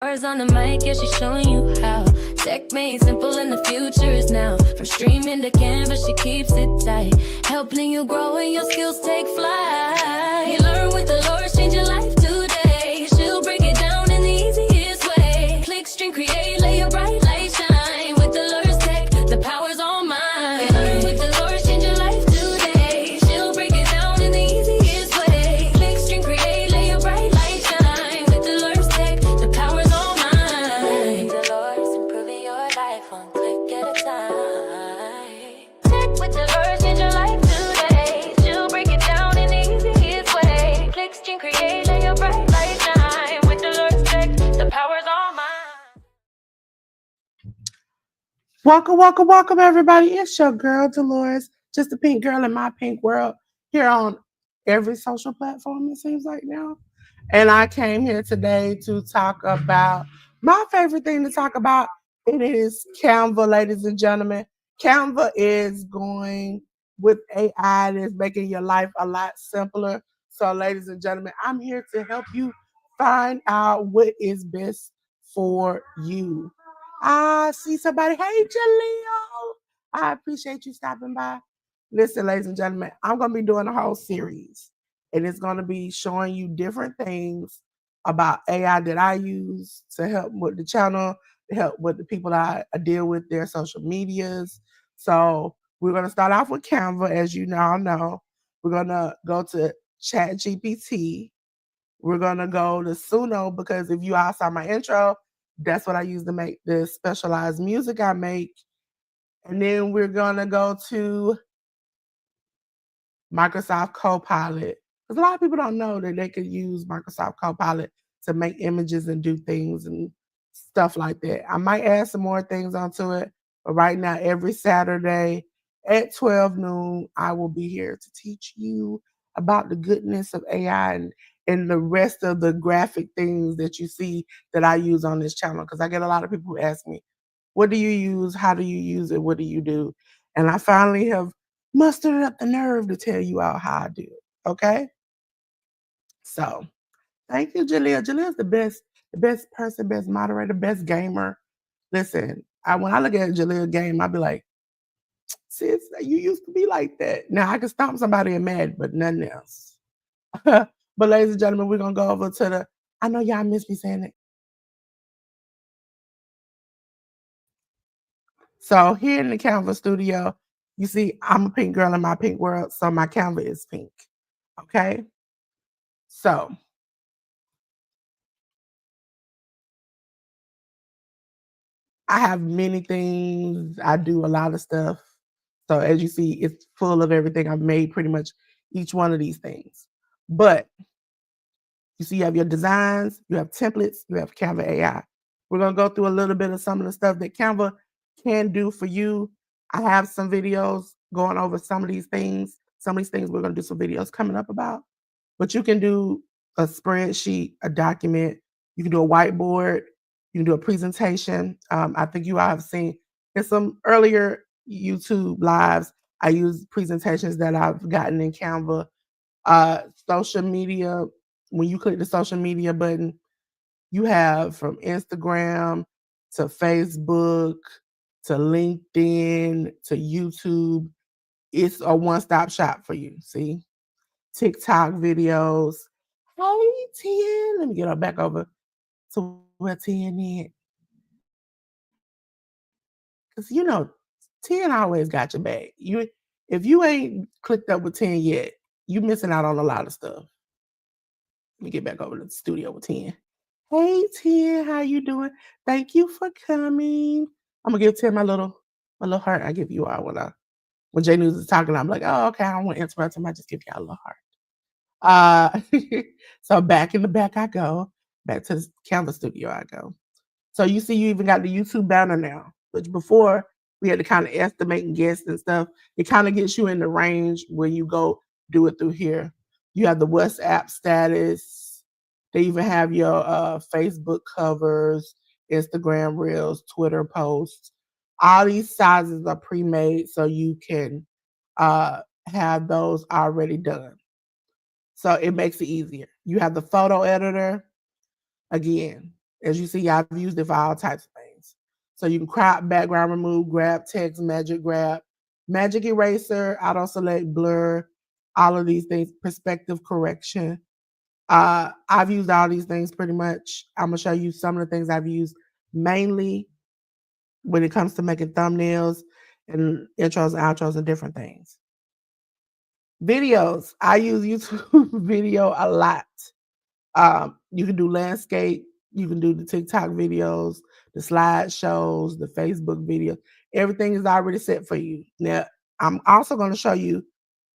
Bars on the mic, yeah, she's showing you how. Tech made simple and the future is now. From streaming to Canva, she keeps it tight. Helping you grow and your skills take flight. You learn with the Lord, change your life today. She'll break it down in the easiest way. Click, stream, create, let your bright light shine. With the Lord's tech, the power's all mine. You learn with the Lord, change your life today. She'll break it down in the easiest way. Click, stream, create, let your bright light shine. With the Lord's tech, the power's all mine. The Lord's improving your life one click at a time. Tech with the Lord, change your life today. She'll break it down in the easiest way. Click, stream, create, let your bright light shine. With the Lord's tech, the power's all mine. Welcome, everybody. It's your girl, Dolores, just a pink girl in my pink world, here on every social platform, it seems like now. And I came here today to talk about my favorite thing to talk about. It is Canva, ladies and gentlemen. Canva is going with AI. It is making your life a lot simpler. So, ladies and gentlemen, I'm here to help you find out what is best for you. I see somebody. Hey, Jaleel. I appreciate you stopping by. Listen, ladies and gentlemen, I'm going to be doing a whole series, and it's going to be showing you different things about AI that I use to help with the channel, to help with the people I deal with, their social medias. So we're going to start off with Canva, as you now know. We're going to go to ChatGPT. We're going to go to Suno, because if you all saw my intro, that's what I use to make the specialized music I make. And then we're going to go to Microsoft Copilot, because a lot of people don't know that they could use Microsoft Copilot to make images and do things and stuff like that. I might add some more things onto it, but right now, every Saturday at 12 noon, I will be here to teach you about the goodness of AI and the rest of the graphic things that you see that I use on this channel, because I get a lot of people who ask me, what do you use? How do you use it? What do you do? And I finally have mustered up the nerve to tell you all how I do it. Okay? So thank you, Jaleel. Jaleel's the best person, best moderator, best gamer. Listen, when I look at Jaleel game, I'll be like, sis, you used to be like that. Now I can stomp somebody in mad, but nothing else. But ladies and gentlemen, we're gonna go over to the, I know y'all miss me saying it. So here in the Canva studio, you see I'm a pink girl in my pink world, so my Canva is pink. Okay? So I have many things. I do a lot of stuff. So as you see, it's full of everything. I've made pretty much each one of these things. But you see, you have your designs, you have templates, you have Canva AI. We're going to go through a little bit of some of the stuff that Canva can do for you. I have some videos going over some of these things. Some of these things we're going to do some videos coming up about. But you can do a spreadsheet, a document. You can do a whiteboard. You can do a presentation. I think you all have seen in some earlier YouTube lives, I use presentations that I've gotten in Canva. Social media, when you click the social media button, you have from Instagram to Facebook to LinkedIn to YouTube. It's a one-stop shop for you. See? TikTok videos. Hey, 10. Let me get her back over to where 10 is. Because, 10 always got your back. If you ain't clicked up with 10 yet, you missing out on a lot of stuff. Let me get back over to the studio with 10. Hey, 10, how you doing? Thank you for coming. I'm going to give 10 my little heart I give you all when J News is talking. I'm like, oh, okay, I don't want to interrupt him. I just give y'all a little heart. So back in the back I go. Back to the Canva studio I go. So you see you even got the YouTube banner now, which before we had to kind of estimate and guess and stuff. It kind of gets you in the range when you go do it through here. You have the WhatsApp status. They even have your Facebook covers, Instagram reels, Twitter posts. All these sizes are pre-made so you can have those already done. So it makes it easier. You have the photo editor. Again, As you see, I've used it for all types of things. So you can crop, background remove, grab text, magic grab, magic eraser, auto select, blur, all of these things, perspective correction. I've used all these things pretty much. I'm gonna show you some of the things I've used mainly when it comes to making thumbnails and intros, outros, and different things. Videos. I use YouTube video a lot. You can do landscape, you can do the TikTok videos, the slideshows, the Facebook videos. Everything is already set for you. Now, I'm also going to show you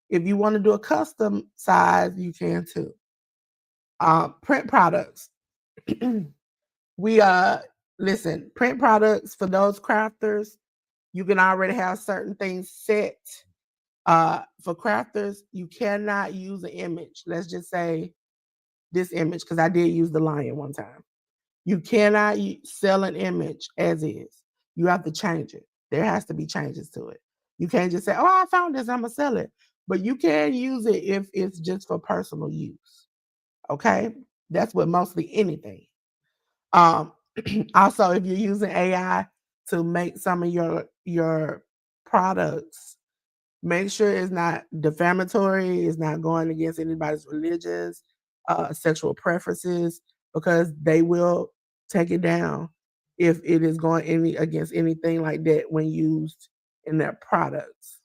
if you want to do a custom size, you can too. Print products. we listen, print products for those crafters, you can already have certain things set. For crafters, you cannot use an image. Let's just say this image, because I did use the lion one time. You cannot sell an image as is. You have to change it. There has to be changes to it. You can't just say, "Oh, I found this, I'm gonna sell it." But you can use it if it's just for personal use. Okay, that's what mostly anything. Um, also, if you're using AI to make some of your products, make sure it's not defamatory, it's not going against anybody's religious, sexual preferences, because they will take it down if it is going against anything like that when used in their products.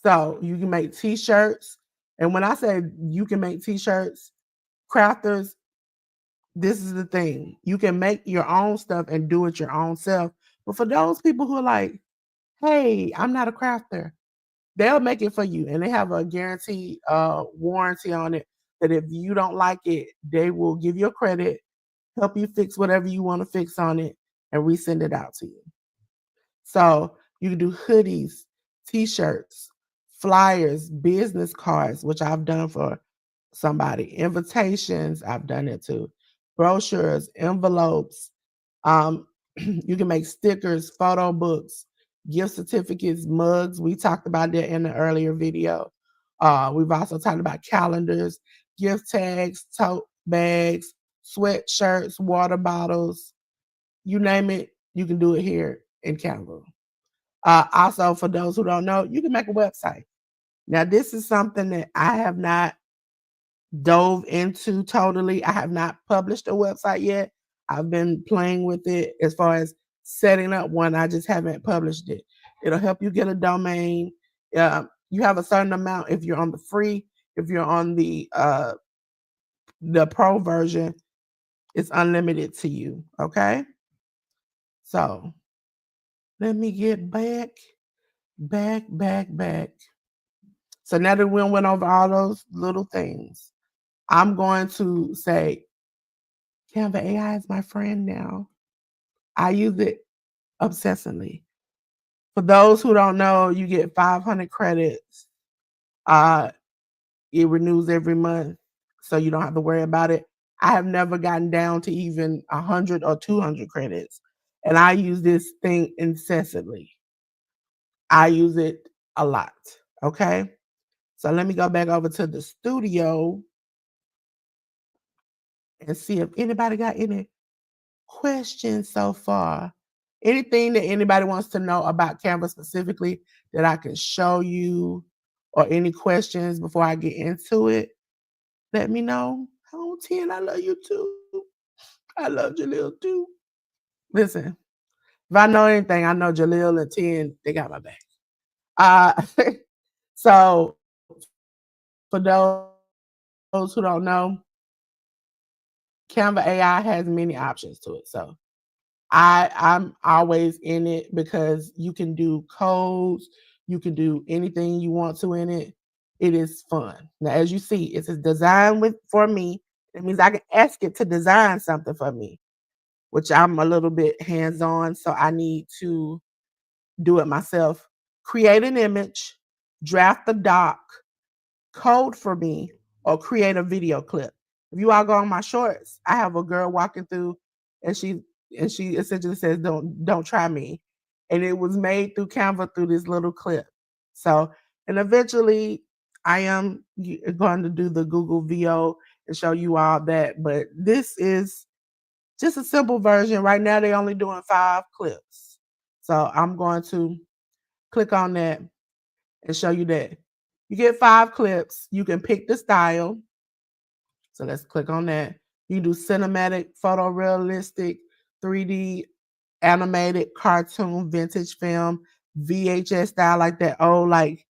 So you can make t-shirts. And when I say you can make t-shirts, crafters, this is the thing. You can make your own stuff and do it your own self. But for those people who are like, hey, I'm not a crafter, they'll make it for you, and they have a guaranteed warranty on it that if you don't like it, they will give you a credit, help you fix whatever you want to fix on it, and resend it out to you. So you can do hoodies, t-shirts, flyers, business cards, which I've done for somebody, invitations, I've done it too, brochures, envelopes. You can make stickers, photo books, gift certificates, mugs. We talked about that in the earlier video. We've also talked about calendars, gift tags, tote bags, sweatshirts, water bottles, you name it, you can do it here in Canva. Also, for those who don't know, you can make a website. Now, this is something that I have not dove into totally. I have not published a website yet. I've been playing with it as far as setting up one. I just haven't published it. It'll help you get a domain. You have a certain amount if you're on the free. If you're on the pro version, it's unlimited to you. Okay. So let me get back. So now that we went over all those little things, I'm going to say Canva AI is my friend now. I use it obsessively. For those who don't know, you get 500 credits. It renews every month, so you don't have to worry about it. I have never gotten down to even 100 or 200 credits, and I use this thing incessantly. I use it a lot. Okay, so let me go back over to the studio and see if anybody got any questions so far. Anything that anybody wants to know about Canva specifically that I can show you, or any questions before I get into it, let me know. Oh, 10, I love you too. I love Jaleel too. Listen, if I know anything, I know Jaleel and 10, they got my back. Uh, so for those who don't know, Canva AI has many options to it. So I'm always in it because you can do codes, you can do anything you want to in it. It is fun. Now, as you see, it's designed for me. It means I can ask it to design something for me, which I'm a little bit hands-on, so I need to do it myself. Create an image, draft a doc, code for me, or create a video clip. If you all go on my shorts, I have a girl walking through, and she essentially says, "Don't try me," and it was made through Canva through this little clip. So, and eventually, I am going to do the Google VO and show you all that. But this is just a simple version. Right now, they're only doing 5 clips. So I'm going to click on that and show you that. You get 5 clips. You can pick the style. So let's click on that. You do cinematic, photorealistic, 3D, animated, cartoon, vintage film, VHS style, like that old, like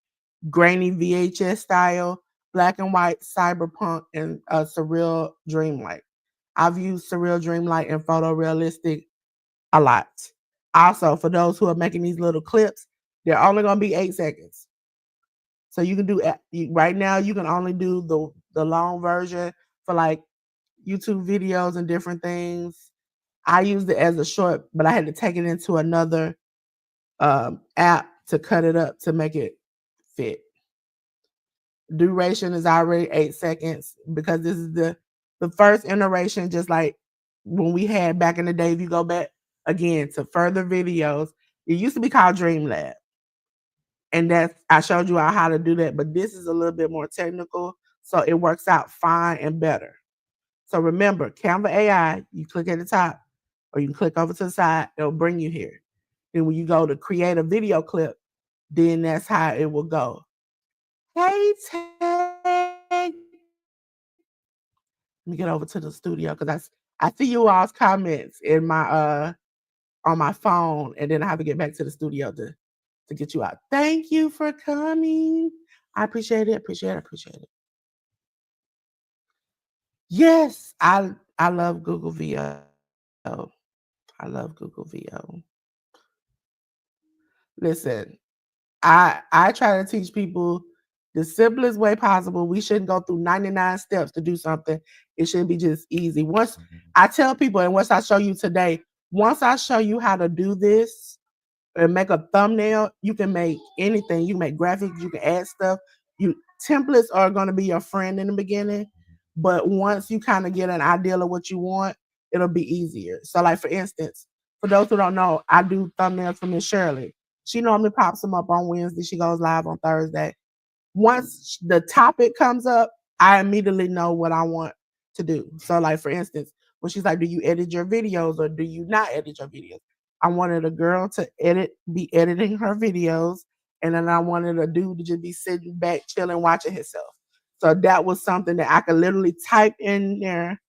grainy VHS style, black and white, cyberpunk, and surreal dreamlike. I've used surreal dreamlike and photorealistic a lot. Also, for those who are making these little clips, they're only going to be 8 seconds. So you can do right now. You can only do the long version for like YouTube videos and different things. I used it as a short, but I had to take it into another app to cut it up to make it fit. Duration is already 8 seconds because this is the first iteration, just like when we had back in the day. If you go back again to further videos, it used to be called Dreamlab. And that's, I showed you how to do that, but this is a little bit more technical, so it works out fine and better. So remember, Canva AI, you click at the top, or you can click over to the side, it'll bring you here. Then when you go to create a video clip, then that's how it will go. Hey, Tag. Let me get over to the studio because I see you all's comments in my on my phone, and then I have to get back to the studio to get you out. Thank you for coming. I appreciate it. Appreciate it. Yes, I love Google VO. I love Google VO. Listen, I try to teach people the simplest way possible. We shouldn't go through 99 steps to do something. It should be just easy. Once I tell people, and once I show you today, once I show you how to do this and make a thumbnail, you can make anything. You can make graphics, you can add stuff. Templates are going to be your friend in the beginning, but once you kind of get an idea of what you want, it'll be easier. So, like for instance, for those who don't know, I do thumbnails for Miss Shirley. She normally pops them up on Wednesday. She goes live on Thursday. Once the topic comes up, I immediately know what I want to do. So, like for instance, when she's like, "Do you edit your videos or do you not edit your videos?" I wanted a girl to be editing her videos, and then I wanted a dude to just be sitting back, chilling, watching himself. So that was something that I could literally type in there,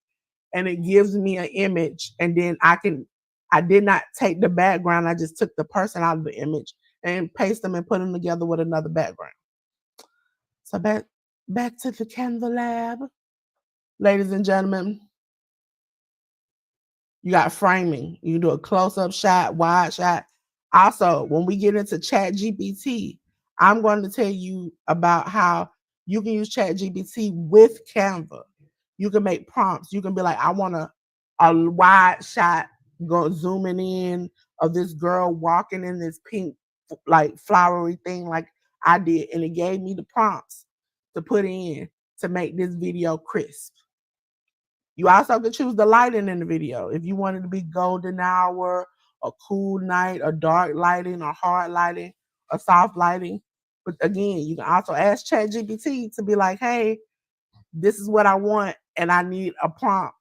and it gives me an image, and then I did not take the background. I just took the person out of the image and paste them and put them together with another background. So back to the Canva lab. Ladies and gentlemen, you got framing. You can do a close-up shot, wide shot. Also, when we get into Chat GPT, I'm going to tell you about how you can use Chat GPT with Canva. You can make prompts. You can be like, I want a wide shot, go zooming in of this girl walking in this pink, like flowery thing, like I did, and it gave me the prompts to put in to make this video crisp. You also can choose the lighting in the video. If you want it to be golden hour, a cool night, a dark lighting, or hard lighting, or soft lighting. But again, you can also ask ChatGPT to be like, hey, this is what I want, and I need a prompt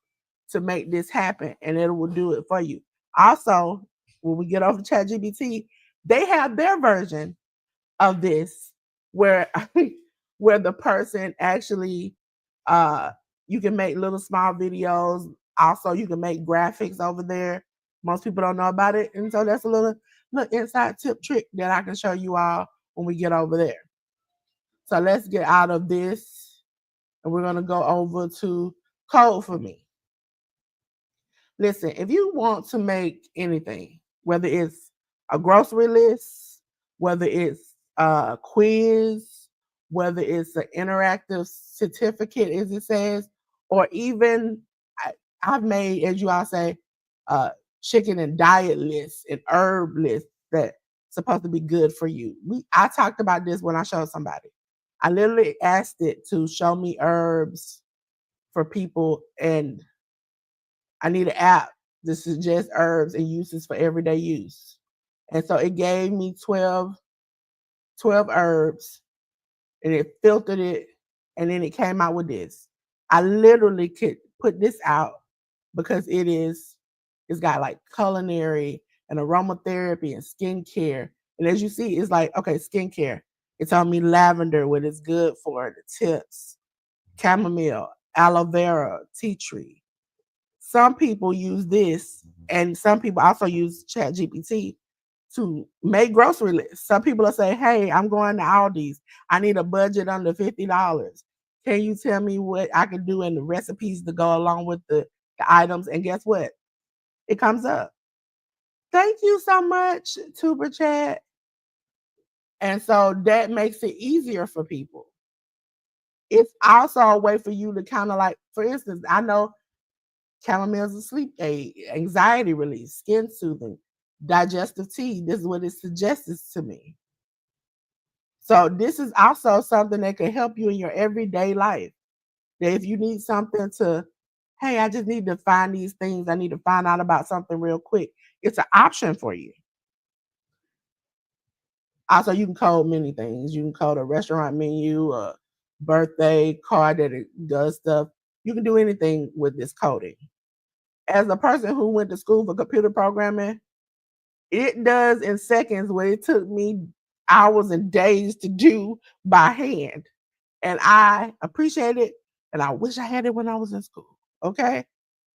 to make this happen, and it will do it for you. Also, when we get over to ChatGPT, they have their version of this where where the person actually you can make little small videos. Also, you can make graphics over there. Most people don't know about it, and so that's a little inside tip trick that I can show you all when we get over there. So let's get out of this, and we're gonna go over to Code for Me. Listen, if you want to make anything, whether it's a grocery list, whether it's a quiz, whether it's an interactive certificate, as it says, or even I've made, as you all say, chicken and diet lists and herb lists that supposed to be good for you. I talked about this when I showed somebody. I literally asked it to show me herbs for people, and I need an app that suggests herbs and uses for everyday use. And so it gave me 12 herbs, and it filtered it, and then it came out with this. I literally could put this out because it is It's got like culinary and aromatherapy and skincare. And as you see, it's like, okay, skincare. It's on me lavender, what is good for the tips, chamomile, aloe vera, tea tree. Some people use this, and some people also use Chat GPT to make grocery lists. Some people will say, hey, I'm going to Aldi's. I need a budget under $50. Can you tell me what I can do and the recipes to go along with the items? And guess what? It comes up. Thank you so much, Tuber Chat. And so that makes it easier for people. It's also a way for you to kind of like, for instance, I know chamomile is a sleep aid, anxiety release, skin soothing, digestive tea. This is what it suggests to me. So this is also something that can help you in your everyday life. That if you need something to, hey, I just need to find these things, I need to find out about something real quick, it's an option for you. Also, you can code many things. You can code a restaurant menu, a birthday card that it does stuff. You can do anything with this coding. As a person who went to school for computer programming, it does in seconds what it took me hours and days to do by hand. And I appreciate it. And I wish I had it when I was in school. Okay.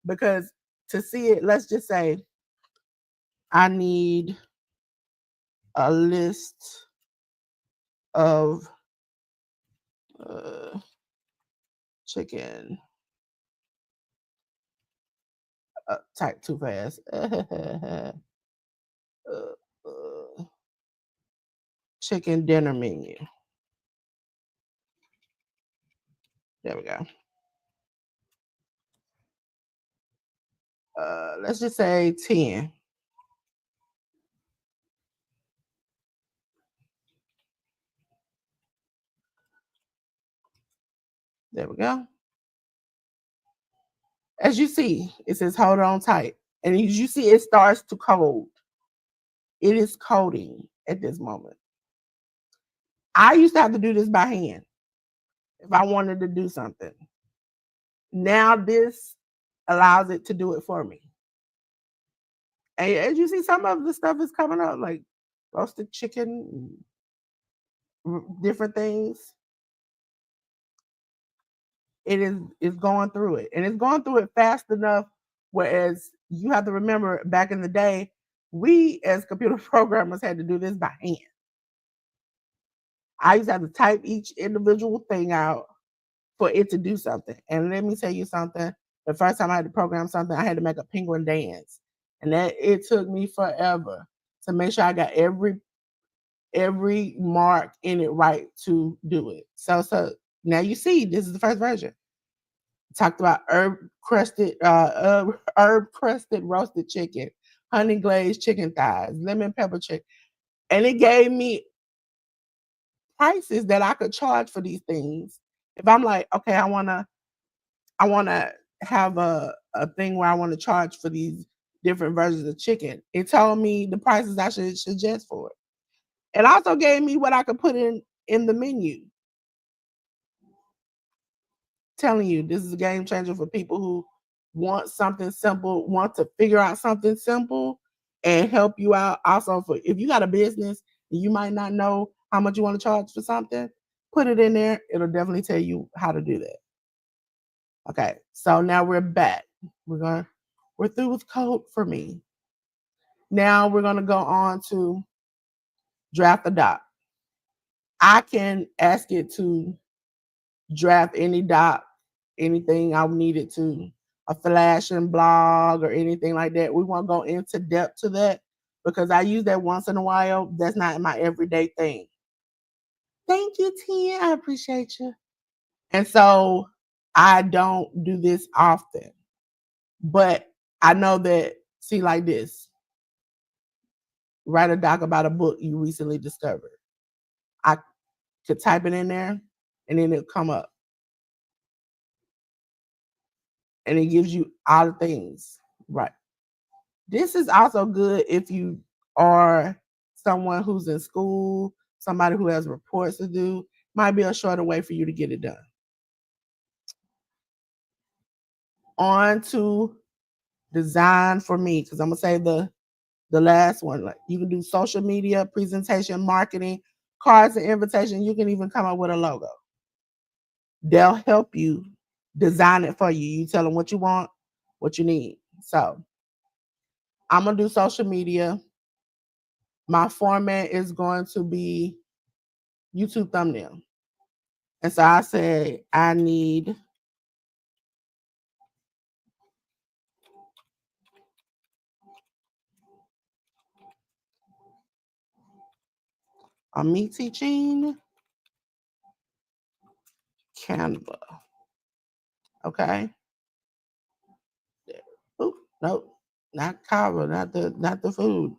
Because to see it, let's just say I need a list of chicken. Type too fast. Chicken dinner menu. There we go. Let's just say 10. There we go. As you see, it says hold on tight. And as you see, it starts to code. It is coding at this moment. I used to have to do this by hand if I wanted to do something. Now this allows it to do it for me. And as you see, some of the stuff is coming up, like roasted chicken, different things. It is going through it, and it's going through it fast enough. Whereas you have to remember, back in the day, we as computer programmers had to do this by hand. I used to have to type each individual thing out for it to do something. And let me tell you something. The first time I had to program something, I had to make a penguin dance, and that it took me forever to make sure I got every mark in it right to do it. So now you see, this is the first version. Talked about herb crusted roasted chicken, honey glazed chicken thighs, lemon pepper chicken, and it gave me prices that I could charge for these things. If I'm like, okay, I wanna have a thing where I want to charge for these different versions of chicken. It told me the prices I should suggest for it. It also gave me what I could put in the menu. Telling you, this is a game changer for people who want something simple, want to figure out something simple and help you out. Also, for if you got a business and you might not know how much you want to charge for something, put it in there. It'll definitely tell you how to do that. Okay, so now we're back. We're through with code for me. Now we're gonna go on to draft a doc. I can ask it to draft any doc, anything I needed to, a flashing blog or anything like that. We won't go into depth to that because I use that once in a while. That's not my everyday thing. Thank you, Tia. I appreciate you. And so I don't do this often, but I know that, see, like this, write a doc about a book you recently discovered. I could type it in there and then it'll come up. And it gives you all the things. Right. This is also good if you are someone who's in school, somebody who has reports to do. Might be a shorter way for you to get it done. On to design for me, because I'm gonna say the last one. Like you can do social media, presentation, marketing, cards and invitation. You can even come up with a logo. They'll help you design it for you. You tell them what you want, what you need. So I'm gonna do social media. My format is going to be YouTube thumbnail. And so I said I need a me teaching Canva. Okay. Oop, nope, not Canva, not the food.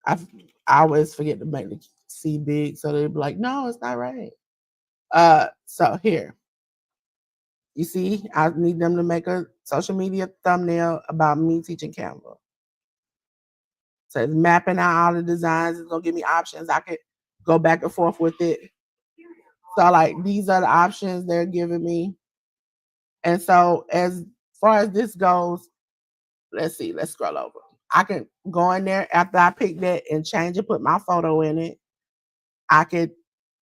I always forget to make the C big, so they'd be like, no, it's not right. So here, you see, I need them to make a social media thumbnail about me teaching Canva. So it's mapping out all the designs. It's gonna give me options. I could go back and forth with it. So like these are the options they're giving me. And so as far as this goes, let's see, let's scroll over. I can go in there after I pick that and change it, put my photo in it. I could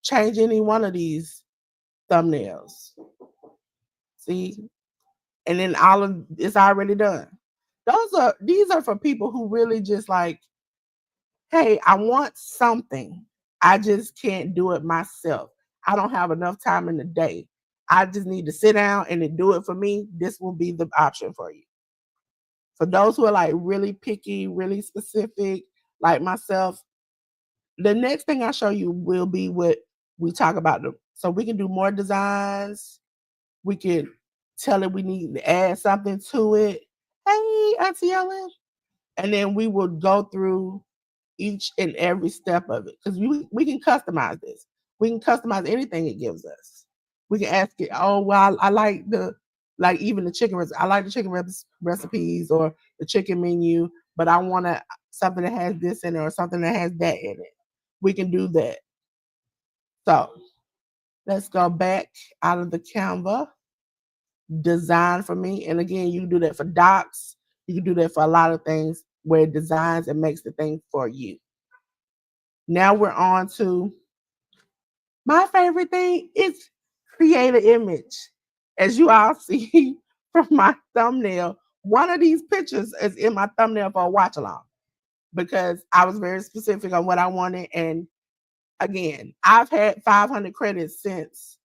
change any one of these thumbnails. See? And then all of it's already done. These are for people who really just like, hey, I want something. I just can't do it myself. I don't have enough time in the day. I just need to sit down and then do it for me. This will be the option for you. For those who are like really picky, really specific, like myself, the next thing I show you will be what we talk about. So we can do more designs. We can tell it we need to add something to it. Hey, Auntie Ellen. And then we will go through each and every step of it because we can customize this. We can customize anything it gives us. We can ask it, oh, well, I like even the chicken recipes. I like the chicken recipes or the chicken menu, but I want something that has this in it or something that has that in it. We can do that. So let's go back out of the Canva design for me. And again, you can do that for docs. You can do that for a lot of things where it designs and makes the thing for you. Now we're on to my favorite thing is create an image. As you all see from my thumbnail, one of these pictures is in my thumbnail for a watch along because I was very specific on what I wanted. And again, I've had 500 credits since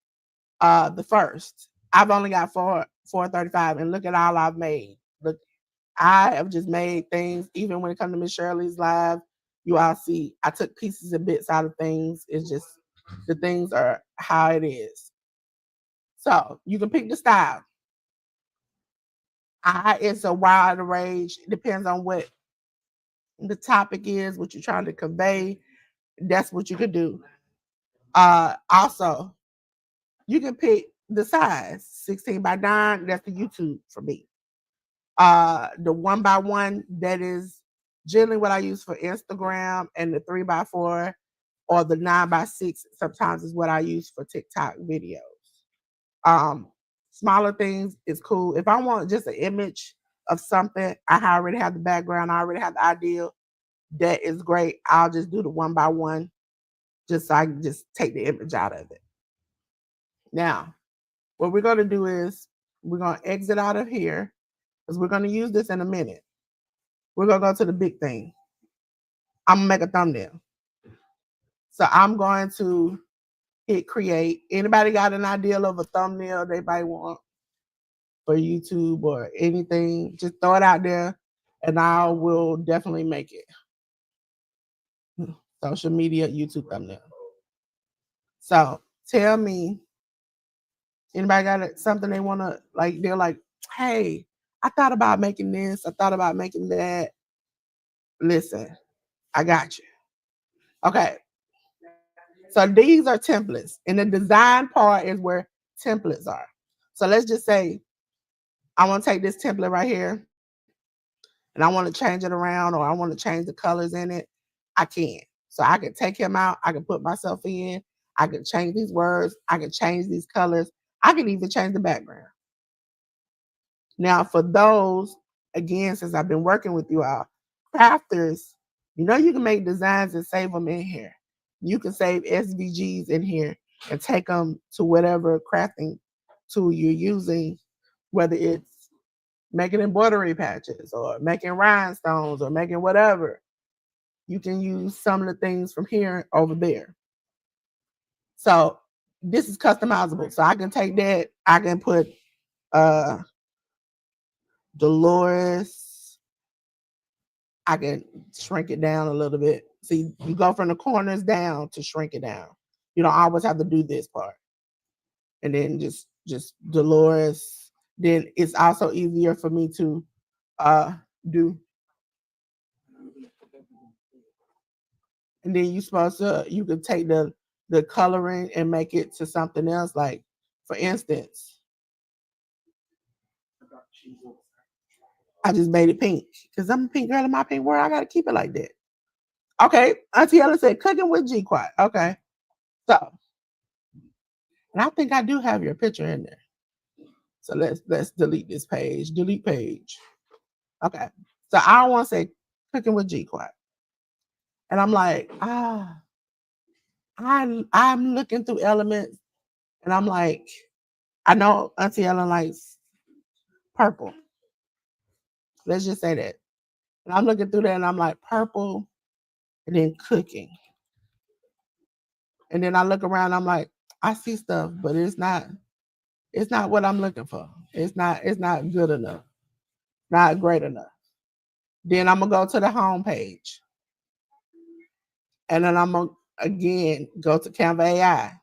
the first. I've only got 435, and look at all I've made. Look, I have just made things. Even when it comes to Miss Shirley's live, you all see I took pieces and bits out of things. It's just the things are how it is. So you can pick the style. It's a wide range. It depends on what the topic is, what you're trying to convey. That's what you could do. Also, you can pick the size 16 by 9. That's the YouTube for me. The 1 by 1, that is generally what I use for Instagram, and the 3 by 4 or the 9 by 6 sometimes is what I use for TikTok videos. Smaller things is cool. If I want just an image of something, I already have the background, I already have the idea. That is great. I'll just do the 1 by 1 just so I can just take the image out of it. Now, what we're going to do is we're going to exit out of here because we're going to use this in a minute. We're going to go to the big thing. I'm going to make a thumbnail. So I'm going to hit create. Anybody got an idea of a thumbnail they might want for YouTube or anything? Just throw it out there and I will definitely make it. Social media, YouTube thumbnail. So tell me, anybody got something they want to, like, they're like, hey, I thought about making this. I thought about making that. Listen, I got you. Okay. So these are templates. And the design part is where templates are. So let's just say I want to take this template right here and I want to change it around, or I want to change the colors in it. I can. So I can take him out. I can put myself in. I can change these words. I can change these colors. I can even change the background. Now, for those, again, since I've been working with you all, crafters, you know you can make designs and save them in here. You can save SVGs in here and take them to whatever crafting tool you're using, whether it's making embroidery patches or making rhinestones or making whatever. You can use some of the things from here over there. So this is customizable. So I can take that, I can put Dolores, I can shrink it down a little bit. See, you go from the corners down to shrink it down. You don't always have to do this part. And then just Dolores. Then it's also easier for me to do. And then you could take the coloring and make it to something else. Like, for instance, I just made it pink because I'm a pink girl in my pink world. I gotta keep it like that. Okay, Auntie Ella said cooking with G-Quad. Okay, so, and I think I do have your picture in there. So let's delete this page. Delete page. Okay, so I want to say cooking with G-Quad, and I'm like, I'm looking through elements, and I'm like, I know Auntie Ellen likes purple. Let's just say that. And I'm looking through that, and I'm like, purple, and then cooking. And then I look around, I'm like, I see stuff, but it's not what I'm looking for. It's not good enough. Not great enough. Then I'm gonna go to the home page. And then I'm gonna again go to Canva AI.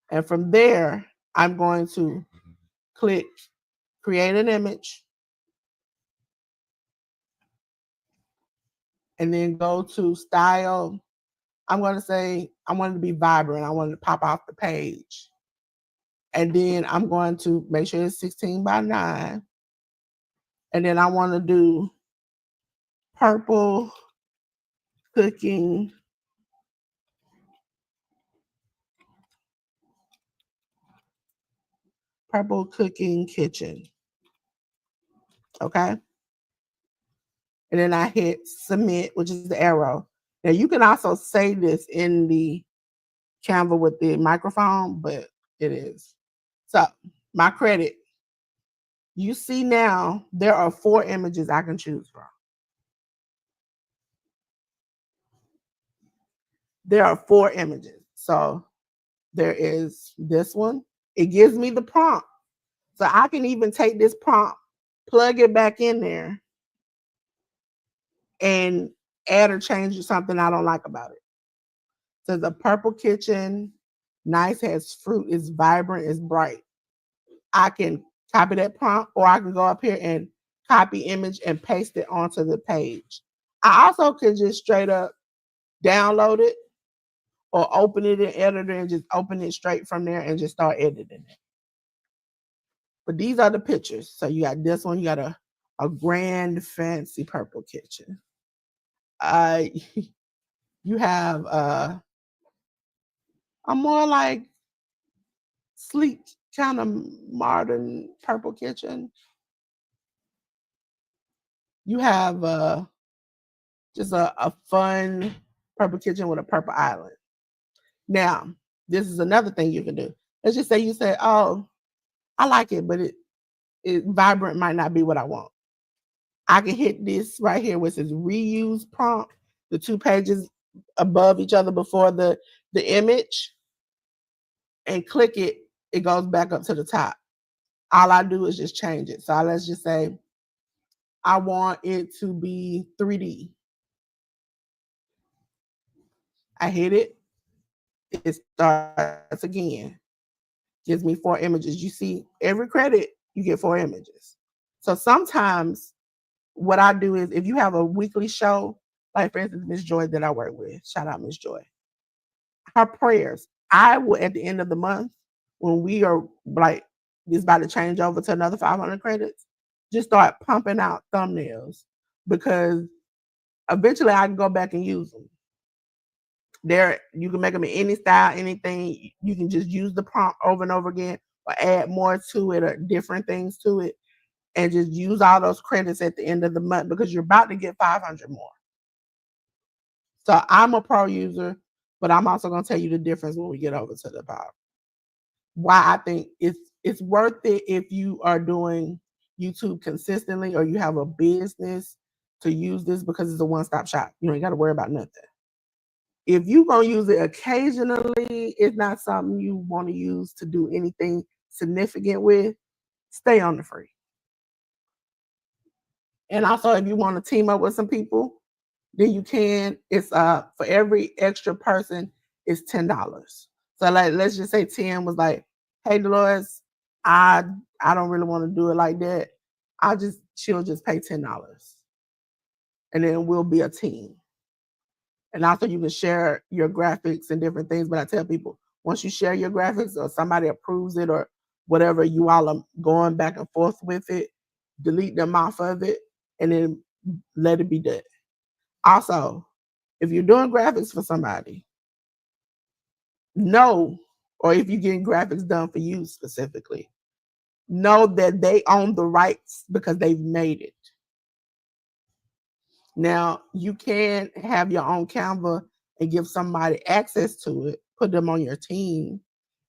And from there, I'm going to click create an image. And then go to style. I'm going to say I want it to be vibrant. I want it to pop off the page. And then I'm going to make sure it's 16 by 9. And then I want to do purple cooking kitchen. Okay. And then I hit submit, which is the arrow. Now you can also say this in the Canva with the microphone, but it is. So my credit, you see now there are 4 images I can choose from. There are 4 images. So there is this one. It gives me the prompt. So I can even take this prompt, plug it back in there, and add or change something I don't like about it. So the purple kitchen, nice, has fruit, is vibrant, is bright. I can copy that prompt, or I can go up here and copy image and paste it onto the page. I also could just straight up download it or open it in editor and just open it straight from there and just start editing it. But these are the pictures. So you got this one, you got a grand fancy purple kitchen. You have a more like sleek kind of modern purple kitchen. You have just a fun purple kitchen with a purple island. Now, this is another thing you can do. Let's just say you say, oh, I like it, but it vibrant might not be what I want. I can hit this right here, which says reuse prompt, the 2 pages above each other before the image, and click it. It goes back up to the top. All I do is just change it. So let's just say I want it to be 3D. I hit it. It starts again. Gives me 4 images. You see, every credit, you get 4 images. So sometimes what I do is if you have a weekly show, like for instance, Miss Joy that I work with, shout out Miss Joy, her prayers, I will at the end of the month, when we are like, it's about to change over to another 500 credits, just start pumping out thumbnails because eventually I can go back and use them. There, you can make them in any style, anything. You can just use the prompt over and over again, or add more to it or different things to it, and just use all those credits at the end of the month because you're about to get 500 more. So I'm a pro user, but I'm also going to tell you the difference when we get over to the power. Why I think it's worth it if you are doing YouTube consistently or you have a business to use this, because it's a one-stop shop. You ain't got to worry about nothing. If you're going to use it occasionally, it's not something you want to use to do anything significant with, stay on the free. And also, if you want to team up with some people, then you can. It's for every extra person, it's $10. So like, let's just say Tim was like, "Hey, Dolores, I don't really want to do it like that. She'll just pay $10, and then we'll be a team." And also, you can share your graphics and different things. But I tell people, once you share your graphics or somebody approves it or whatever, you all are going back and forth with it, delete them off of it, and then let it be done. Also, if you're doing graphics for somebody, know, or if you're getting graphics done for you specifically, know that they own the rights because they've made it. Now, you can have your own Canva and give somebody access to it, put them on your team,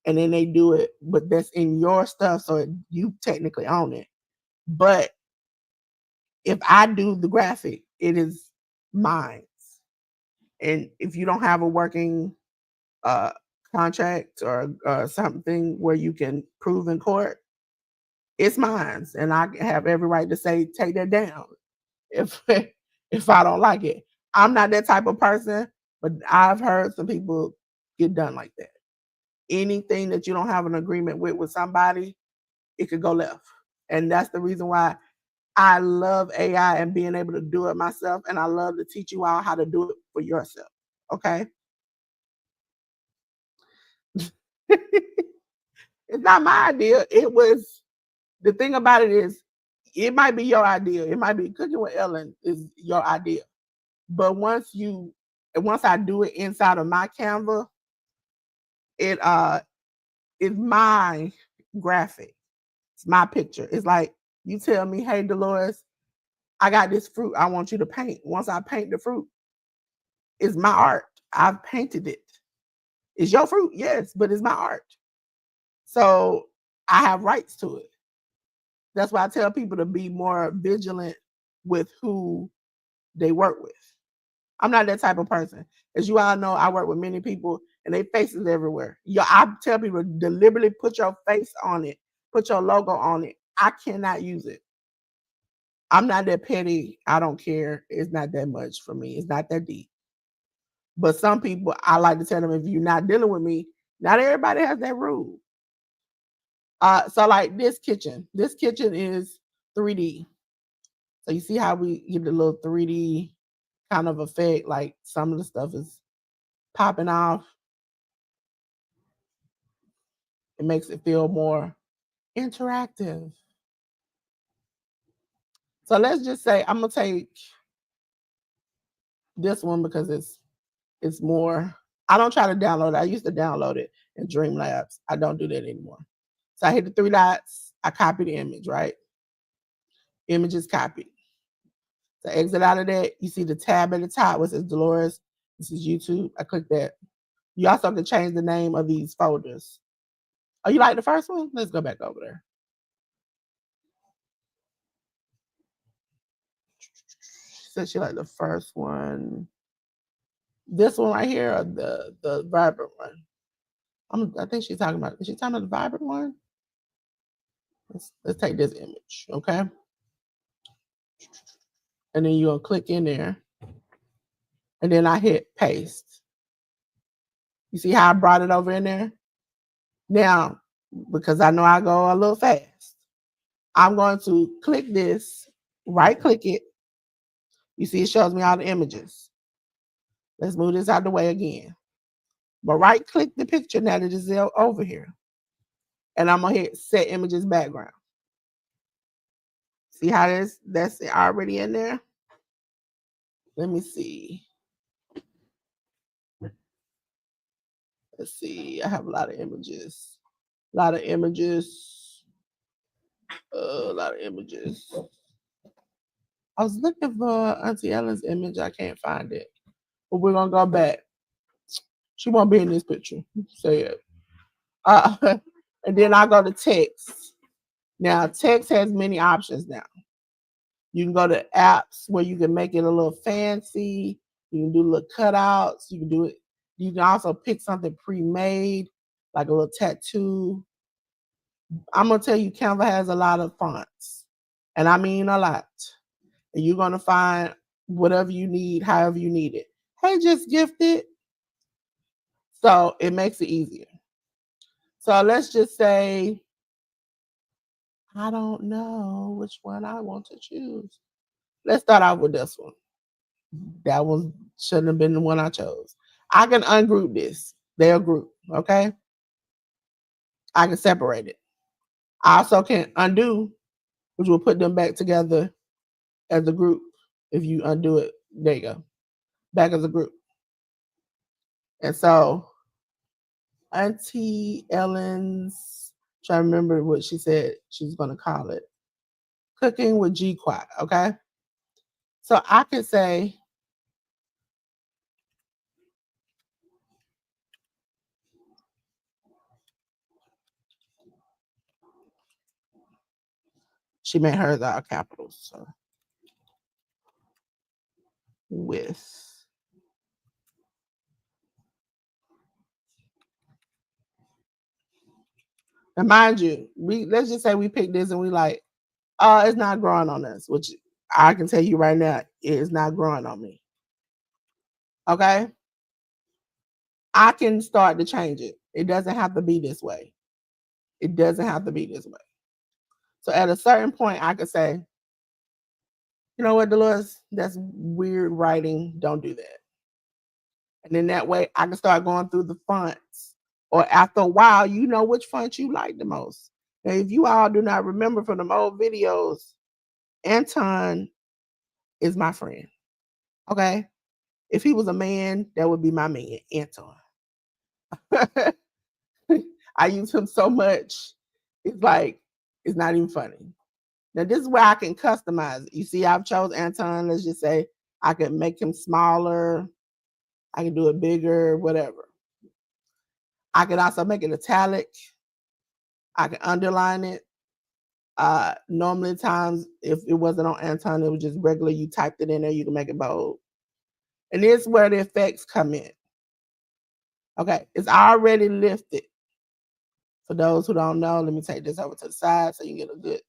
and then they do it, but that's in your stuff, so you technically own it. But if I do the graphic, it is mine. And if you don't have a working contract or something where you can prove in court, it's mine, and I have every right to say take that down if if I don't like it. I'm not that type of person, but I've heard some people get done like that. Anything that you don't have an agreement with somebody, it could go left. And that's the reason why I love AI and being able to do it myself, and I love to teach you all how to do it for yourself. Okay? It's not my idea. It was, the thing about it is, it might be your idea. It might be cooking with Ellen is your idea. But once I do it inside of my Canva, it is my graphic. It's my picture. It's like you tell me, "Hey, Dolores, I got this fruit I want you to paint." Once I paint the fruit, it's my art. I've painted it. It's your fruit, yes, but it's my art. So I have rights to it. That's why I tell people to be more vigilant with who they work with. I'm not that type of person. As you all know, I work with many people and their faces everywhere. I tell people to deliberately put your face on it, put your logo on it. I cannot use it. I'm not that petty. I don't care. It's not that much for me. It's not that deep. But some people, I like to tell them, if you're not dealing with me, not everybody has that rule. So like this kitchen is 3D. So you see how we get the little 3D kind of effect, like some of the stuff is popping off. It makes it feel more interactive. So let's just say I'm gonna take this one because it's more. I don't try to download it. I used to download it in Dreamlabs. I don't do that anymore. So I hit the 3 dots. I copy the image, right? Image is copied. So exit out of that. You see the tab at the top where it says Dolores. This is YouTube. I click that. You also can change the name of these folders. Oh, you like the first one? Let's go back over there. Said she like the first one. This one right here, or the vibrant one? I think she's talking about. Is she talking about the vibrant one? Let's take this image, okay? And then you'll click in there, and then I hit paste. You see how I brought it over in there? Now, because I know I go a little fast, I'm going to click this, right click it. You see it shows me all the images. Let's move this out of the way again. But right click the picture now that it's over here. And I'm gonna hit set images background. See how that's already in there? Let me see. Let's see. I have a lot of images. A lot of images. A lot of images. I was looking for Auntie Ellen's image. I can't find it. But we're gonna go back. She won't be in this picture. Say it. And then I go to text. Now text has many options now. You can go to apps where you can make it a little fancy. You can do little cutouts. You can do it. You can also pick something pre-made, like a little tattoo. I'm gonna tell you, Canva has a lot of fonts, and I mean a lot. And you're gonna find whatever you need, however you need it. Hey, just gift it. So it makes it easier. So let's just say, I don't know which one I want to choose. Let's start out with this one. That one shouldn't have been the one I chose. I can ungroup this. They're group, okay? I can separate it. I also can undo, which will put them back together as a group. If you undo it, there you go. Back as a group. And so Auntie Ellen's, trying to remember what she said she's going to call it. Cooking with G Quat, okay? So I could say, she made hers all capitals. So with. And mind you, let's just say we picked this and we like, it's not growing on us, which I can tell you right now, it is not growing on me. Okay? I can start to change it. It doesn't have to be this way. It doesn't have to be this way. So at a certain point, I could say, you know what, Dolores, that's weird writing. Don't do that. And then that way I can start going through the fonts. Or after a while, you know which font you like the most. Now, if you all do not remember from the old videos, Anton is my friend. Okay? If he was a man, that would be my man, Anton. I use him so much. It's like, it's not even funny. Now, this is where I can customize it. You see, I've chose Anton. Let's just say I can make him smaller. I can do it bigger, whatever. I can also make it italic. I can underline it. Normally times, if it wasn't on Anton, it was just regular. You typed it in there, you can make it bold. And this is where the effects come in. Okay, it's already lifted. For those who don't know, let me take this over to the side so you get a good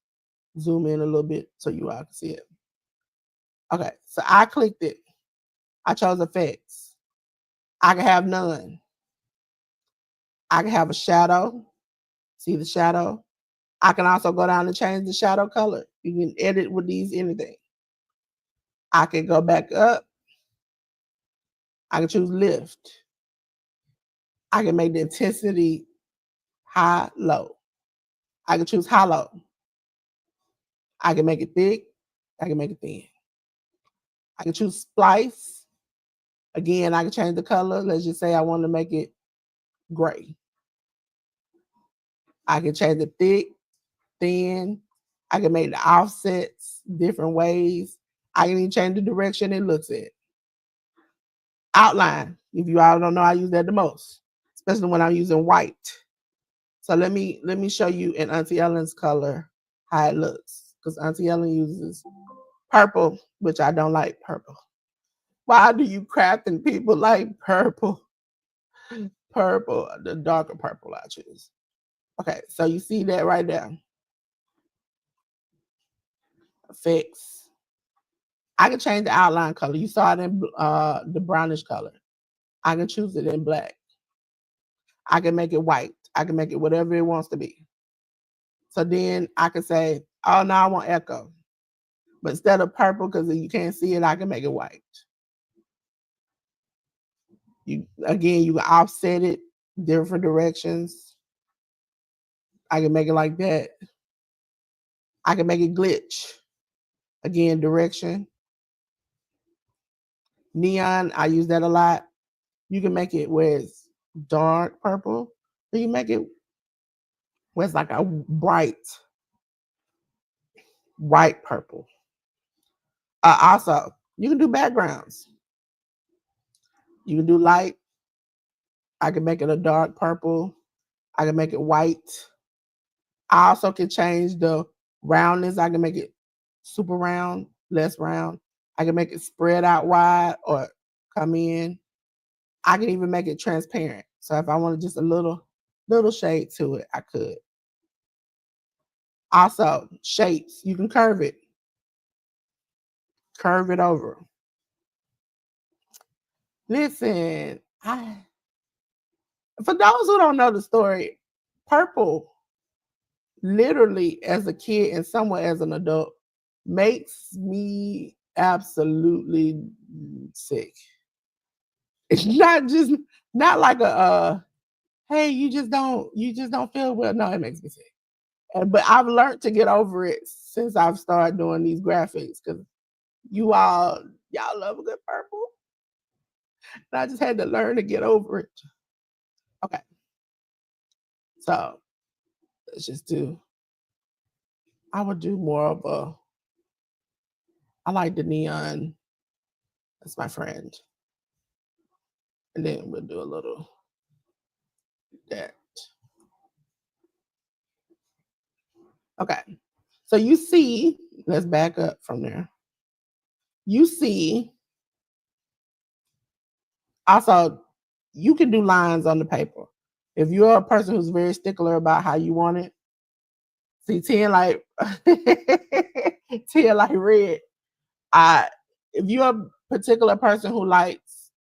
zoom in a little bit so you all can see it. Okay, so I clicked it. I chose effects. I can have none. I can have a shadow. See the shadow? I can also go down and change the shadow color. You can edit with these anything. I can go back up. I can choose lift. I can make the intensity high, low. I can choose hollow. I can make it thick. I can make it thin. I can choose splice. Again, I can change the color. Let's just say I want to make it gray. I can change it thick, thin. I can make the offsets different ways. I can even change the direction it looks at. Outline. If you all don't know, I use that the most, especially when I'm using white. So let me show you in Auntie Ellen's color how it looks. Because Auntie Ellen uses purple, which I don't like purple. Why do you crafting people like purple? Purple, the darker purple I choose. Okay, so you see that right there. Effects. I can change the outline color. You saw it in the brownish color. I can choose it in black. I can make it white. I can make it whatever it wants to be. So then I can say, oh, no, I want echo. But instead of purple, because you can't see it, I can make it white. You can offset it different directions. I can make it like that. I can make it glitch. Again, direction. Neon, I use that a lot. You can make it where it's dark purple. Or you make it where it's like a bright white purple. Also, you can do backgrounds. You can do light. I can make it a dark purple. I can make it white. I also can change the roundness. I can make it super round, less round. I can make it spread out wide or come in. I can even make it transparent. So if I wanted just a little shade to it, I could. Also, shapes. You can curve it. Curve it over. Listen, for those who don't know the story, purple, literally as a kid and somewhat as an adult, makes me absolutely sick. It's not like a hey, you just don't feel well. No, it makes me sick. But I've learned to get over it since I've started doing these graphics because y'all love a good purple. And I just had to learn to get over it. Okay. So let's just I would do more of I like the neon. That's my friend. And then we'll do a little that. Okay. So you see, let's back up from there. You see, also, you can do lines on the paper. If you're a person who's very stickler about how you want it, see 10 like 10 like red. If you're a particular person who likes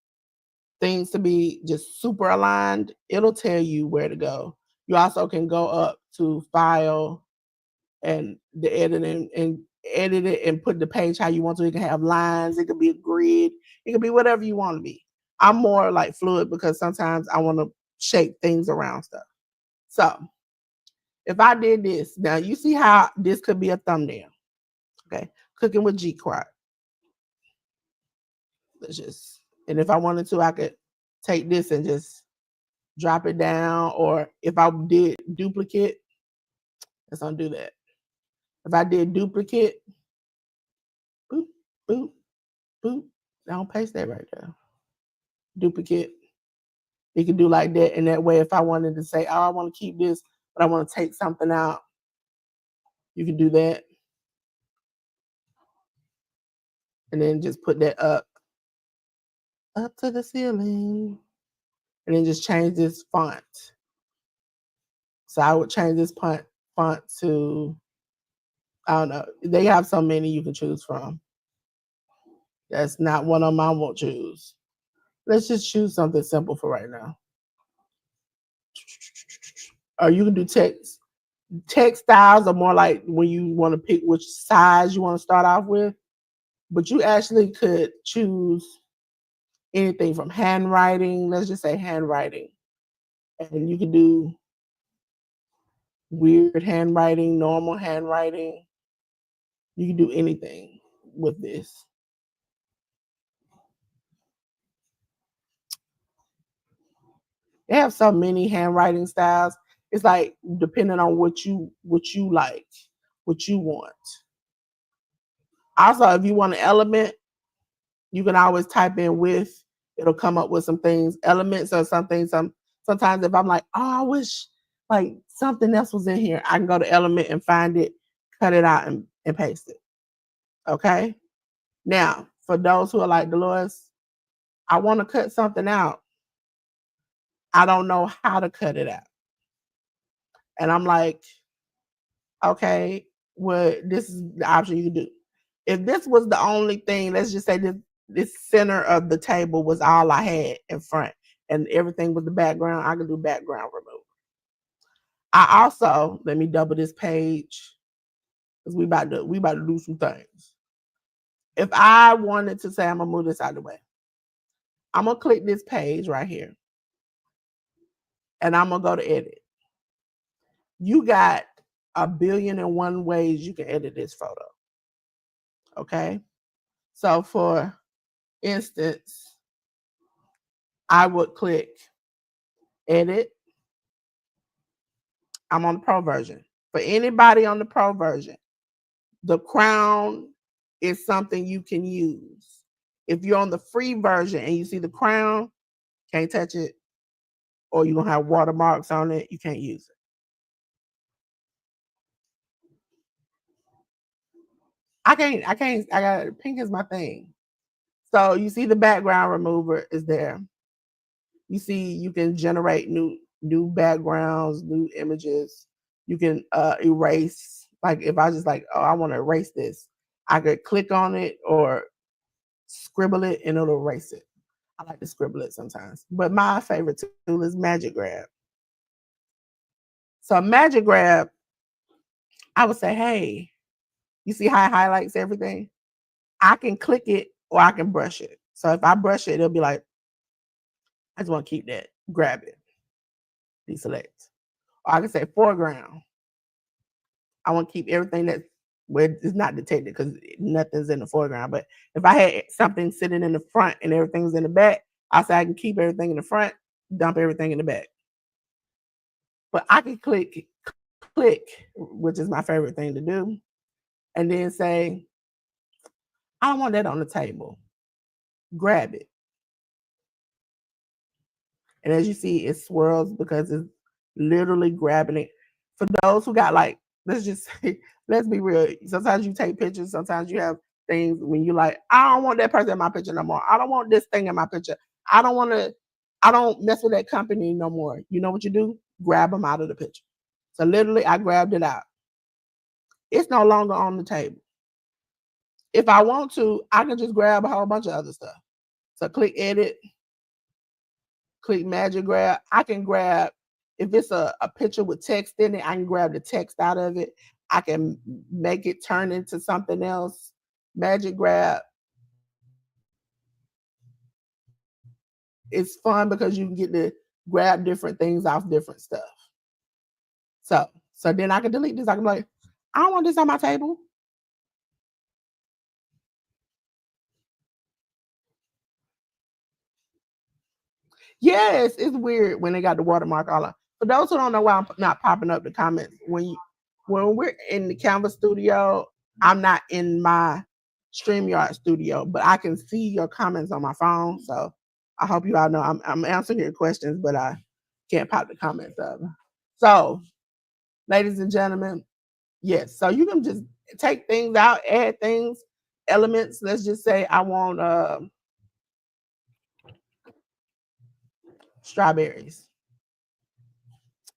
things to be just super aligned, it'll tell you where to go. You also can go up to file and the editing and edit it and put the page how you want to. It can have lines, it could be a grid, it could be whatever you want to be. I'm more like fluid because sometimes I want to shape things around stuff. So if I did this, now you see how this could be a thumbnail. Okay, cooking with G Crot. Let's just, and if I wanted to, I could take this and just drop it down. Or if I did duplicate, let's undo that. If I did duplicate, boop, boop, boop, I'll paste that right there. Duplicate. You can do like that. And that way, if I wanted to say, oh, I want to keep this, but I want to take something out, you can do that. And then just put that up to the ceiling. And then just change this font. So I would change this font to, I don't know. They have so many you can choose from. That's not one of them I won't choose. Let's just choose something simple for right now. Or you can do text. Text styles are more like when you want to pick which size you want to start off with. But you actually could choose anything from handwriting. Let's just say handwriting. And you can do weird handwriting, normal handwriting. You can do anything with this. They have so many handwriting styles. It's like depending on what you like, what you want. Also, if you want an element, you can always type in with. It'll come up with some things, elements or something. Sometimes if I'm like, oh, I wish like something else was in here, I can go to element and find it, cut it out and paste it. Okay. Now, for those who are like, Dolores, I want to cut something out. I don't know how to cut it out. And I'm like, okay, well, this is the option you can do. If this was the only thing, let's just say this center of the table was all I had in front and everything was the background, I could do background remove. I also, let me double this page because we about to do some things. If I wanted to say, I'm gonna move this out of the way, I'm gonna click this page right here and I'm gonna go to edit. You got 1,000,000,001 ways you can edit this photo. Okay. So for instance, I would click edit. I'm on the pro version. For anybody on the pro version, the crown is something you can use. If you're on the free version and you see the crown, can't touch it, or you're gonna have watermarks on it, you can't use it. I got pink is my thing. So you see the background remover is there. You see you can generate new backgrounds, new images. You can erase. Like if I just like, oh, I want to erase this, I could click on it or scribble it and it'll erase it. I like to scribble it sometimes. But my favorite tool is Magic Grab. So Magic Grab, I would say, hey, you see how it highlights everything? I can click it or I can brush it. So if I brush it, it'll be like, I just want to keep that. Grab it. Deselect. Or I can say foreground. I want to keep everything that's where it's not detected because nothing's in the foreground. But if I had something sitting in the front and everything's in the back, I say I can keep everything in the front, dump everything in the back. But I can click, which is my favorite thing to do, and then say, I don't want that on the table. Grab it. And as you see, it swirls because it's literally grabbing it. For those who got like, let's just say, let's be real. Sometimes you take pictures. Sometimes you have things when you like, I don't want that person in my picture no more. I don't want this thing in my picture. I don't mess with that company no more. You know what you do? Grab them out of the picture. So literally, I grabbed it out. It's no longer on the table. If I want to, I can just grab a whole bunch of other stuff. So click edit, click magic grab. I can grab, if it's a picture with text in it, I can grab the text out of it. I can make it turn into something else. Magic grab. It's fun because you can get to grab different things off different stuff. So then I can delete this. I can be like, I don't want this on my table. Yes, it's weird when they got the watermark all up. For those who don't know why I'm not popping up the comments, when we're in the Canva studio, I'm not in my StreamYard studio, but I can see your comments on my phone. So I hope you all know I'm answering your questions, but I can't pop the comments up. So, ladies and gentlemen, yes. So you can just take things out, add things, elements. Let's just say I want strawberries.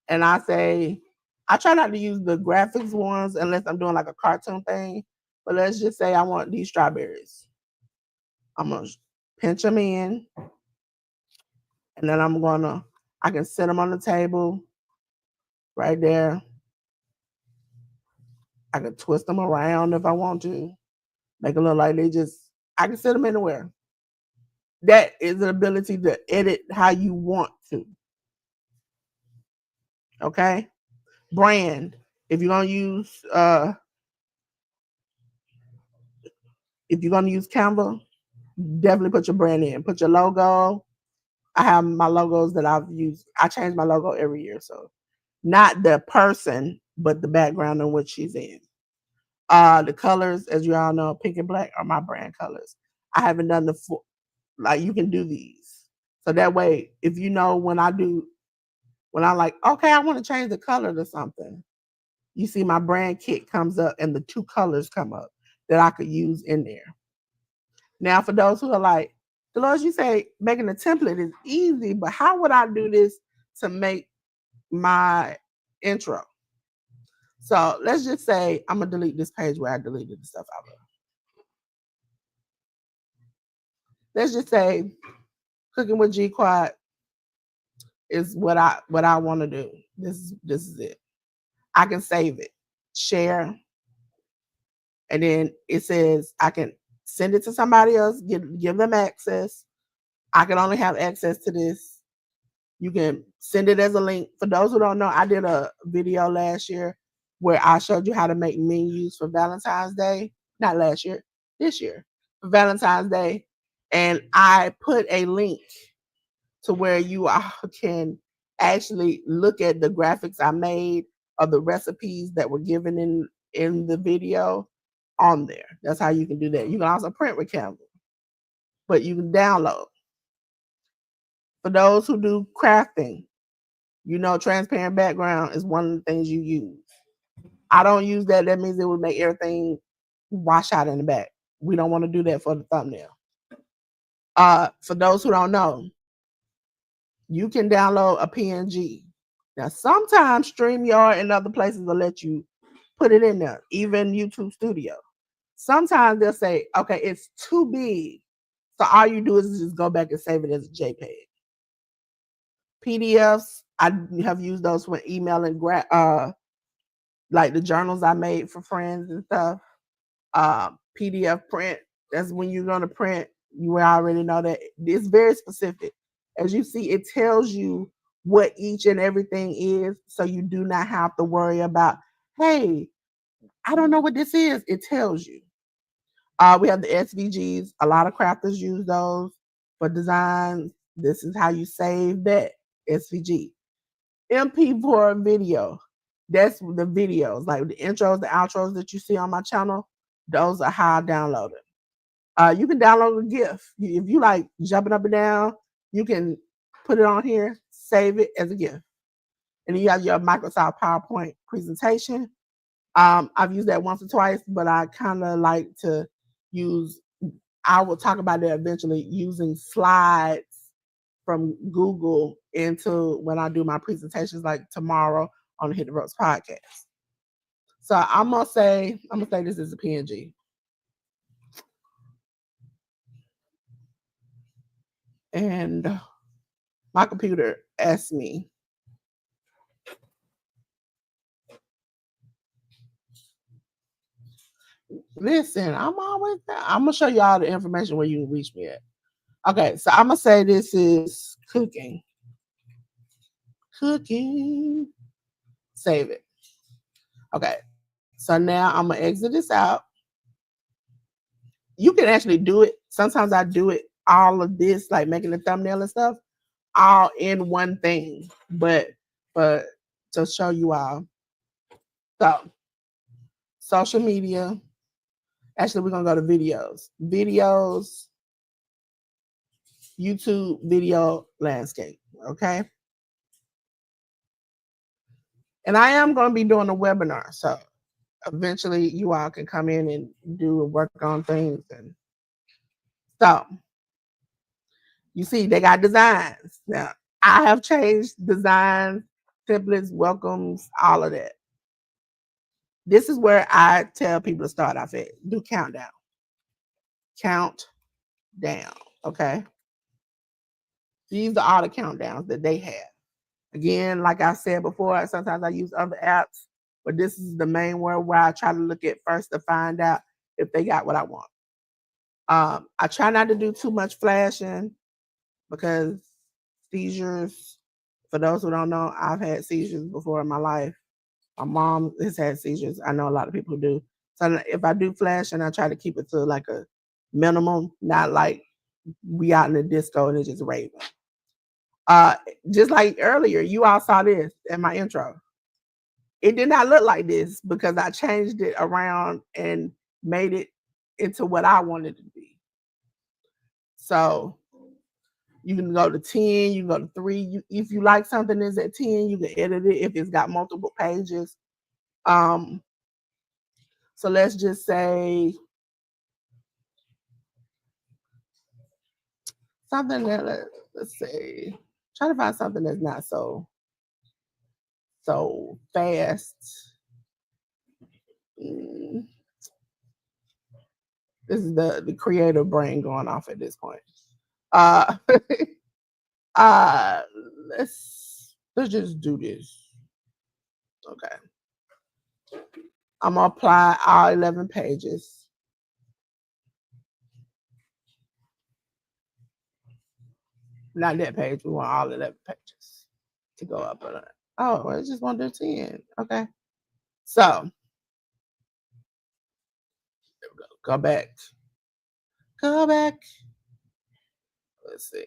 And I say, I try not to use the graphics ones unless I'm doing like a cartoon thing. But let's just say I want these strawberries. I'm going to pinch them in. And then I can set them on the table right there. I can twist them around if I want to. Make it look like I can set them anywhere. That is the ability to edit how you want to. Okay? Brand. If you're gonna use Canva, definitely put your brand in. Put your logo. I have my logos that I've used. I change my logo every year, so not the person, but the background in which she's in. The colors, as you all know, pink and black are my brand colors. I haven't done like you can do these, so that way, if you know when I like, okay, I want to change the color to something. You see my brand kit comes up and the two colors come up that I could use in there. Now, for those who are like, Dolores, you say making a template is easy, but how would I do this to make my intro? So let's just say I'm gonna delete this page where I deleted the stuff out of. Let's just say cooking with G Quad is what I want to do. This is it. I can save it, share, and then it says I can send it to somebody else, give them access. I can only have access to this. You can send it as a link. For those who don't know, I did a video last year where I showed you how to make menus for Valentine's Day. Not last year, this year, for Valentine's Day. And I put a link to where you all can actually look at the graphics I made. of the recipes that were given in the video on there. That's how you can do that. You can also print with Canva, but you can download. For those who do crafting, you know, transparent background is one of the things you use. I don't use that. That means it would make everything wash out in the back. We don't want to do that for the thumbnail. For those who don't know, you can download a PNG. Now, sometimes StreamYard and other places will let you put it in there, even YouTube Studio. Sometimes they'll say, okay, it's too big. So all you do is just go back and save it as a JPEG. PDFs, I have used those for emailing, like the journals I made for friends and stuff. PDF print, that's when you're going to print. You already know that it's very specific. As you see, it tells you what each and everything is, so you do not have to worry about, hey, I don't know what this is. It tells you. We have the SVGs. A lot of crafters use those for designs. This is how you save that SVG. MP4 video. That's the videos, like the intros, the outros that you see on my channel. Those are how I download it. You can download a GIF. If you like jumping up and down, you can put it on here, save it as a GIF. And then you have your Microsoft PowerPoint presentation. I've used that once or twice, but I kind of like to use, I will talk about that eventually, using slides from Google into when I do my presentations, like tomorrow on the Hit the Ropes podcast. So I'm gonna say this is a PNG. And my computer asked me, listen, I'm gonna show you all the information where you can reach me at. Okay, so I'm gonna say this is cooking. Save it. Okay, so now I'm gonna exit this out. You can actually do it. Sometimes I do it, all of this, like making the thumbnail and stuff, all in one thing. But to show you all. So social media. Actually, we're gonna go to videos. Videos, YouTube video landscape. Okay. And I am going to be doing a webinar. So eventually you all can come in and do work on things. And so you see, they got designs. Now, I have changed designs, templates, welcomes, all of that. This is where I tell people to start off at. Do countdown. Count down. Okay. These are all the countdowns that they have. Again, like I said before, sometimes I use other apps, but this is the main one where I try to look at first to find out if they got what I want. I try not to do too much flashing because seizures, for those who don't know, I've had seizures before in my life. My mom has had seizures. I know a lot of people do. So if I do flashing, I try to keep it to like a minimum, not like we out in the disco and it's just raving. Just like earlier, you all saw this in my intro. It did not look like this because I changed it around and made it into what I wanted it to be. So you can go to 10, you can go to 3. If you like something that's at 10, you can edit it if it's got multiple pages. So let's just say something that, let's say, try to find something that's not so fast. This is the creative brain going off at this point. Let's just do this. Okay. I'm gonna apply all 11 pages. Not that page, we want all 11 pages to go up on it. Oh, I just want to do 10. Okay. So there we go. Go back. Let's see.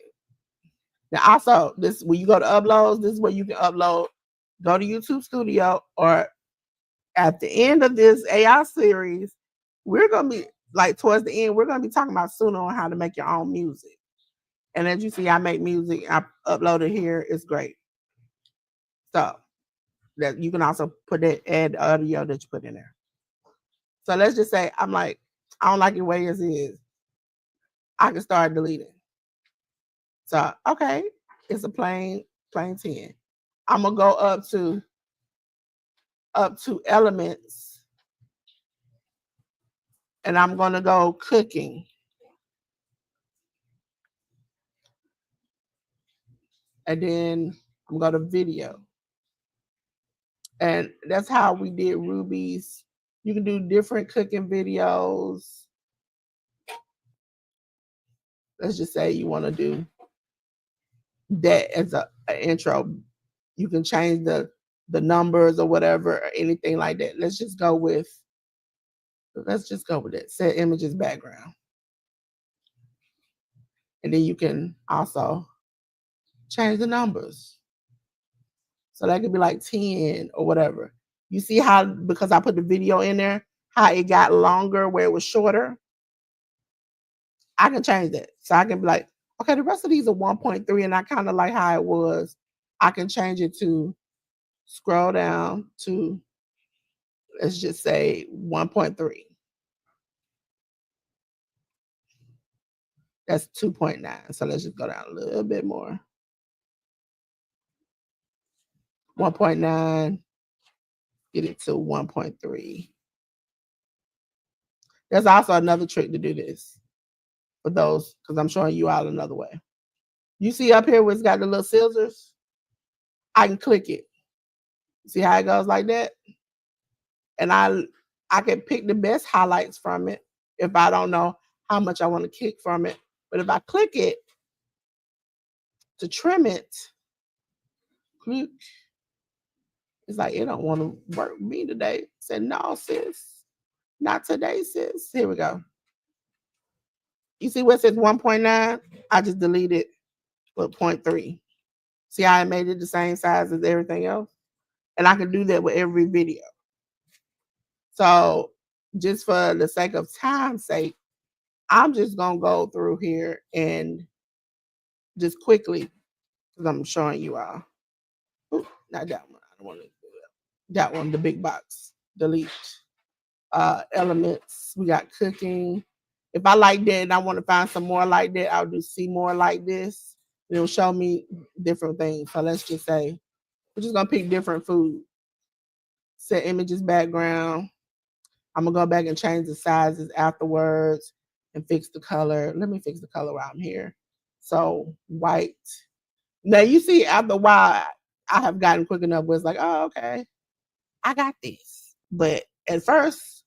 Now also, this when you go to uploads, this is where you can upload go to YouTube Studio, or at the end of this AI series, we're going to be like towards the end, we're going to be talking about sooner on how to make your own music. And as you see, I make music. I upload it here. It's great. So that you can also put it, add audio that you put in there. So let's just say I'm like, I don't like it way as is. I can start deleting. So okay, it's a plain 10. I'm gonna go up to elements, and I'm gonna go cooking. And then I'm going to video. And that's how we did Ruby's. You can do different cooking videos. Let's just say you want to do that as an intro. You can change the numbers or whatever, or anything like that. Let's just go with it. Set images background. And then you can also change the numbers. So that could be like 10 or whatever. You see how, because I put the video in there, how it got longer where it was shorter? I can change that. So I can be like, okay, the rest of these are 1.3, and I kind of like how it was. I can change it to scroll down to, let's just say 1.3. That's 2.9. So let's just go down a little bit more. 1.9, get it to 1.3. There's also another trick to do this for those, because I'm showing you all another way. You see up here where it's got the little scissors? I can click it. See how it goes like that? And I can pick the best highlights from it if I don't know how much I want to kick from it. But if I click it to trim it, click, it's like it don't want to work with me today. I said, no, sis. Not today, sis. Here we go. You see where it says 1.9? I just deleted with 0.3. See how I made it the same size as everything else? And I can do that with every video. So just for the sake of time's sake, I'm just going to go through here and just quickly, because I'm showing you all. Ooh, not that one. I don't want to do that one, the big box. Delete. Elements. We got cooking. If I like that and I want to find some more like that, I'll do see more like this. It'll show me different things. So let's just say we're just going to pick different food. Set images background. I'm going to go back and change the sizes afterwards and fix the color. Let me fix the color while I'm here. So white. Now you see after a while, I have gotten quick enough where it's like, oh, okay, I got this. But at first,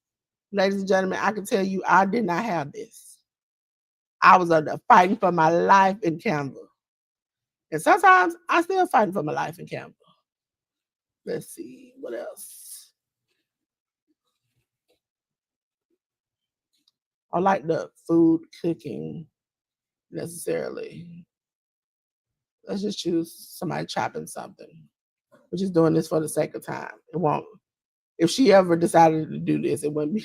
ladies and gentlemen, I can tell you I did not have this. I was fighting for my life in Canva. And sometimes I still fighting for my life in Canva. Let's see, what else? I like the food cooking necessarily. Let's just choose somebody chopping something. We're just doing this for the sake of time. It won't. If she ever decided to do this, it wouldn't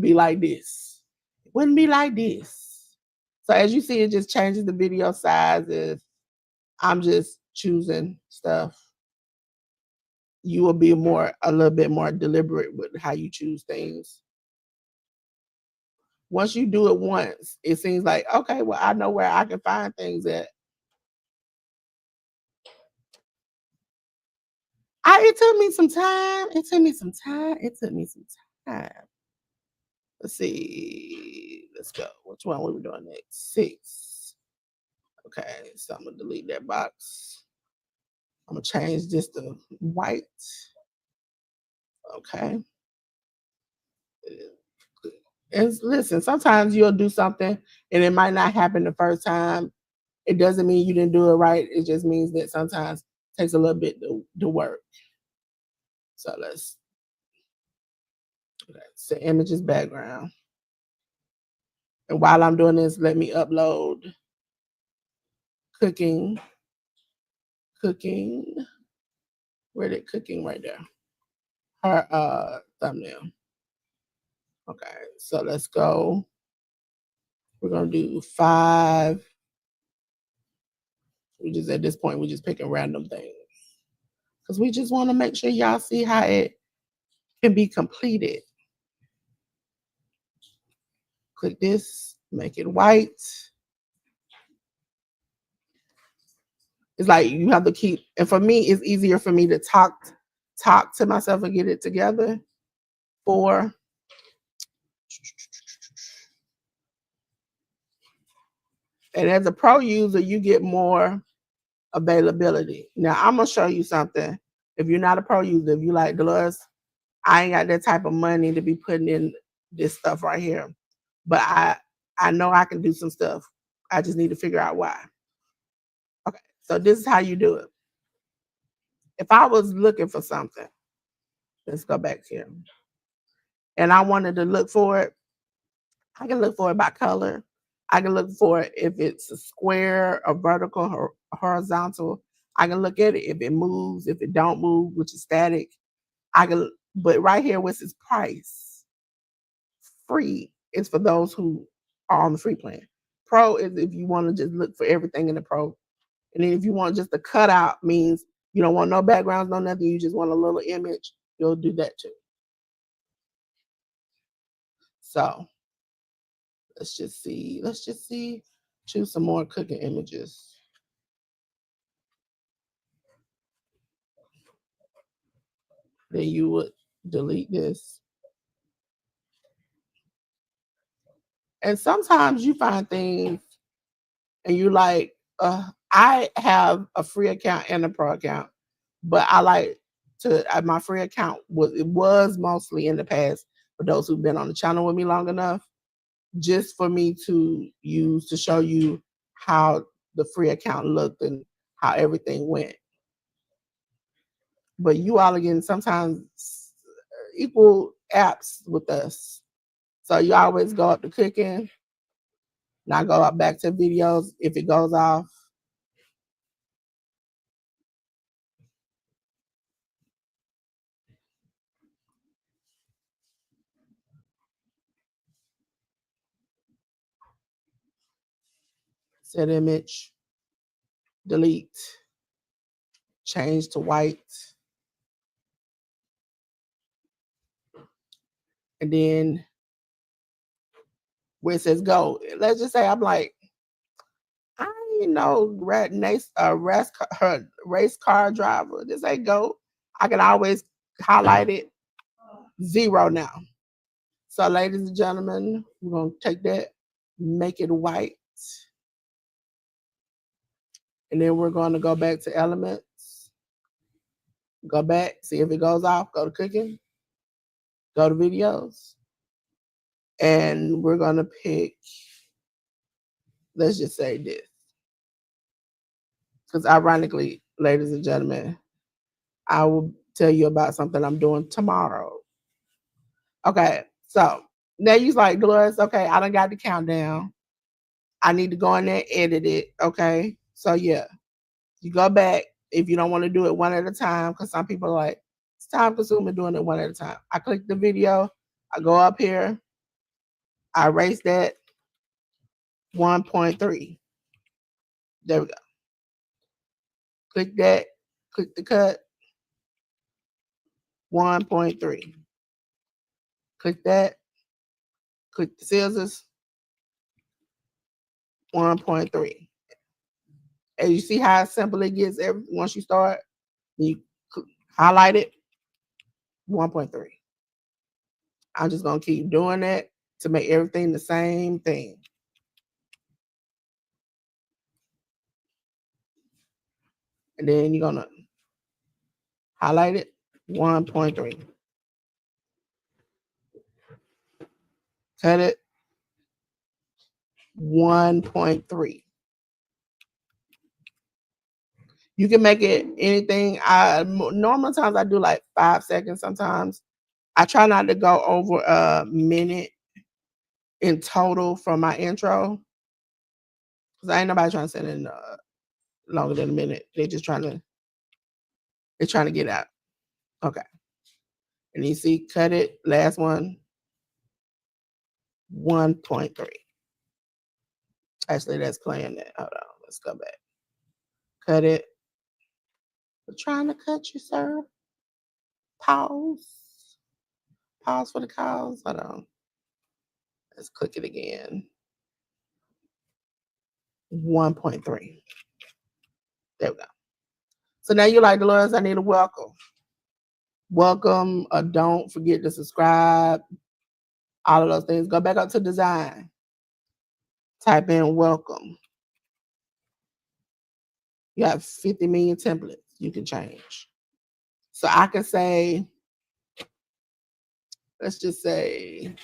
be like this. It wouldn't be like this. So as you see, it just changes the video sizes. I'm just choosing stuff. You will be a little bit more deliberate with how you choose things. Once you do it once, it seems like, okay, well, I know where I can find things at. It took me some time. Let's see. Let's go. Which one we were doing next? 6. Okay, so I'm gonna delete that box. I'm gonna change this to white. Okay. And listen, sometimes you'll do something and it might not happen the first time. It doesn't mean you didn't do it right. It just means that sometimes it takes a little bit to work. So let's set images background. And while I'm doing this, let me upload cooking. Where did cooking right there? Her thumbnail. Okay, so let's go. We're gonna do 5. We just at this point we're just picking random things because we just want to make sure y'all see how it can be completed. Click this, make it white. It's like you have to keep, and for me, it's easier for me to talk to myself and get it together. 4. And as a pro user, you get more availability. Now, I'm going to show you something. If you're not a pro user, if you like, Dolores, I ain't got that type of money to be putting in this stuff right here. But I know I can do some stuff. I just need to figure out why. Okay, so this is how you do it. If I was looking for something, let's go back here. And I wanted to look for it, I can look for it by color. I can look for it if it's a square, a vertical, or horizontal. I can look at it if it moves, if it don't move, which is static. But right here, what's its price? Free is for those who are on the free plan. Pro is if you want to just look for everything in the pro. And then if you want just a cutout, means you don't want no backgrounds, no nothing. You just want a little image. You'll do that too. So let's just see. Choose some more cooking images. Then you would delete this. And sometimes you find things and you like, I have a free account and a pro account, but I like to, my free account was mostly in the past for those who've been on the channel with me long enough, just for me to use to show you how the free account looked and how everything went. But you all are getting sometimes equal apps with us. So you always go up to cooking. Now go up back to videos if it goes off. Set image, delete, change to white. And then where it says go, let's just say I'm like, I ain't no race car driver. This ain't go. I can always highlight it 0 now. So ladies and gentlemen, we're going to take that, make it white. And then we're going to go back to elements. Go back, see if it goes off. Go to cooking. Go to videos. And we're going to pick, let's just say this. Because ironically, ladies and gentlemen, I will tell you about something I'm doing tomorrow. Okay, so now you're like, Dolores, okay, I done got the countdown. I need to go in there and edit it, okay? So yeah, you go back if you don't want to do it one at a time, because some people are like, it's time consuming doing it one at a time. I click the video, I go up here, I erase that 1.3. There we go. Click that, click the cut, 1.3. Click that, click the scissors, 1.3. And you see how simple it gets once you start? You highlight it, 1.3. I'm just going to keep doing that to make everything the same thing. And then you're going to highlight it, 1.3. Cut it, 1.3. You can make it anything. Normal times I do like 5 seconds sometimes. I try not to go over a minute in total from my intro. Because I ain't nobody trying to sit in longer than a minute. They're just trying to It's trying to get out. Okay. And you see, cut it, last one, 1.3. Actually, that's playing that. Hold on, let's go back. Cut it. We're trying to cut you, sir. Pause. Pause for the cause. Hold on. Let's click it again. 1.3. There we go. So now you like the Lords, I need a welcome. Welcome, don't forget to subscribe. All of those things. Go back up to design. Type in welcome. You have 50 million templates you can change. So I can say, let's just say,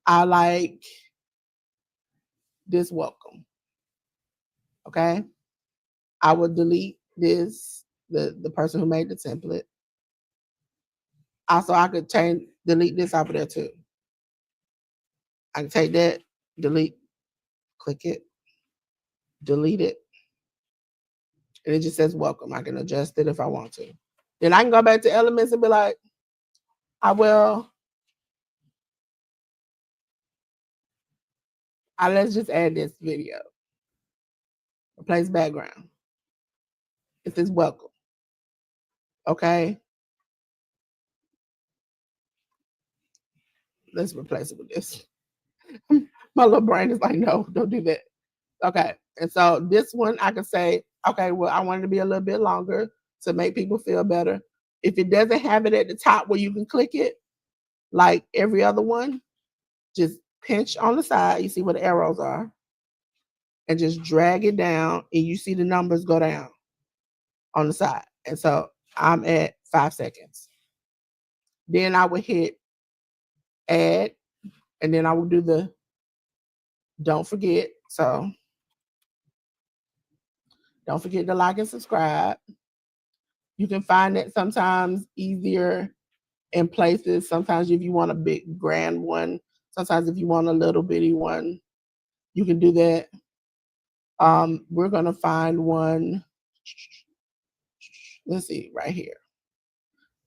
I like this welcome. Okay. I would delete this, the person who made the template. Also, I could delete this off of there too. I can take that, delete, click it, delete it. And it just says welcome. I can adjust it if I want to. Then I can go back to elements and be like, let's just add this video. Replace background. It says welcome. Okay. Let's replace it with this. My little brain is like, no, don't do that. Okay. And so this one, I can say, okay, well, I want it to be a little bit longer to make people feel better. If it doesn't have it at the top where you can click it, like every other one, just pinch on the side. You see where the arrows are. And just drag it down, and you see the numbers go down on the side. And so I'm at 5 seconds. Then I would hit add, and then I will do the don't forget. So don't forget to like and subscribe. You can find it sometimes easier in places. Sometimes if you want a big grand one, sometimes if you want a little bitty one, you can do that. We're gonna find one. Let's see right here.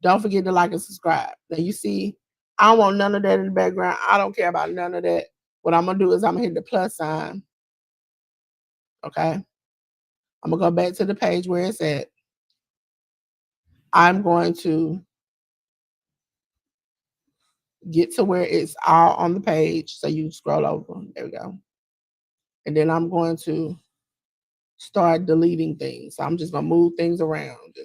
Don't forget to like and subscribe. Now you see, I don't want none of that in the background. I don't care about none of that. What I'm gonna do is I'm gonna hit the plus sign. Okay. I'm gonna go back to the page where it's at. I'm going to get to where it's all on the page. So you scroll over. There we go. And then I'm going to start deleting things. So I'm just gonna move things around.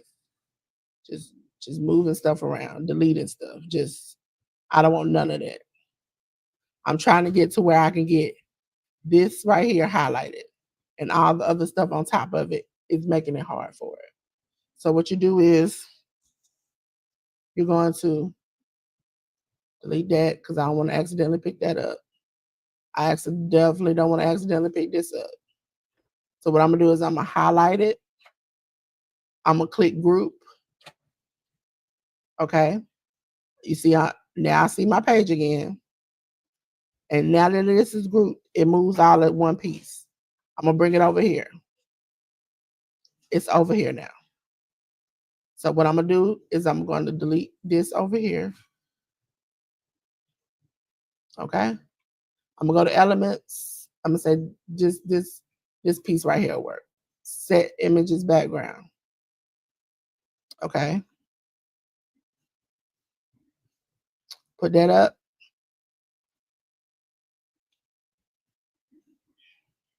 Just moving stuff around, deleting stuff. I don't want none of that. I'm trying to get to where I can get this right here highlighted, and all the other stuff on top of it is making it hard for it. So what you do is you're going to delete that because I don't want to accidentally pick that up. I definitely don't want to accidentally pick this up. So what I'm gonna do is I'm gonna highlight it. I'm gonna click group. Okay. You see, now I see my page again. And now that this is grouped, it moves all at one piece. I'm gonna bring it over here. It's over here now. So what I'm gonna do is I'm going to delete this over here. Okay. I'm gonna go to elements. I'm gonna say just this piece right here will work. Set images background. Okay. Put that up.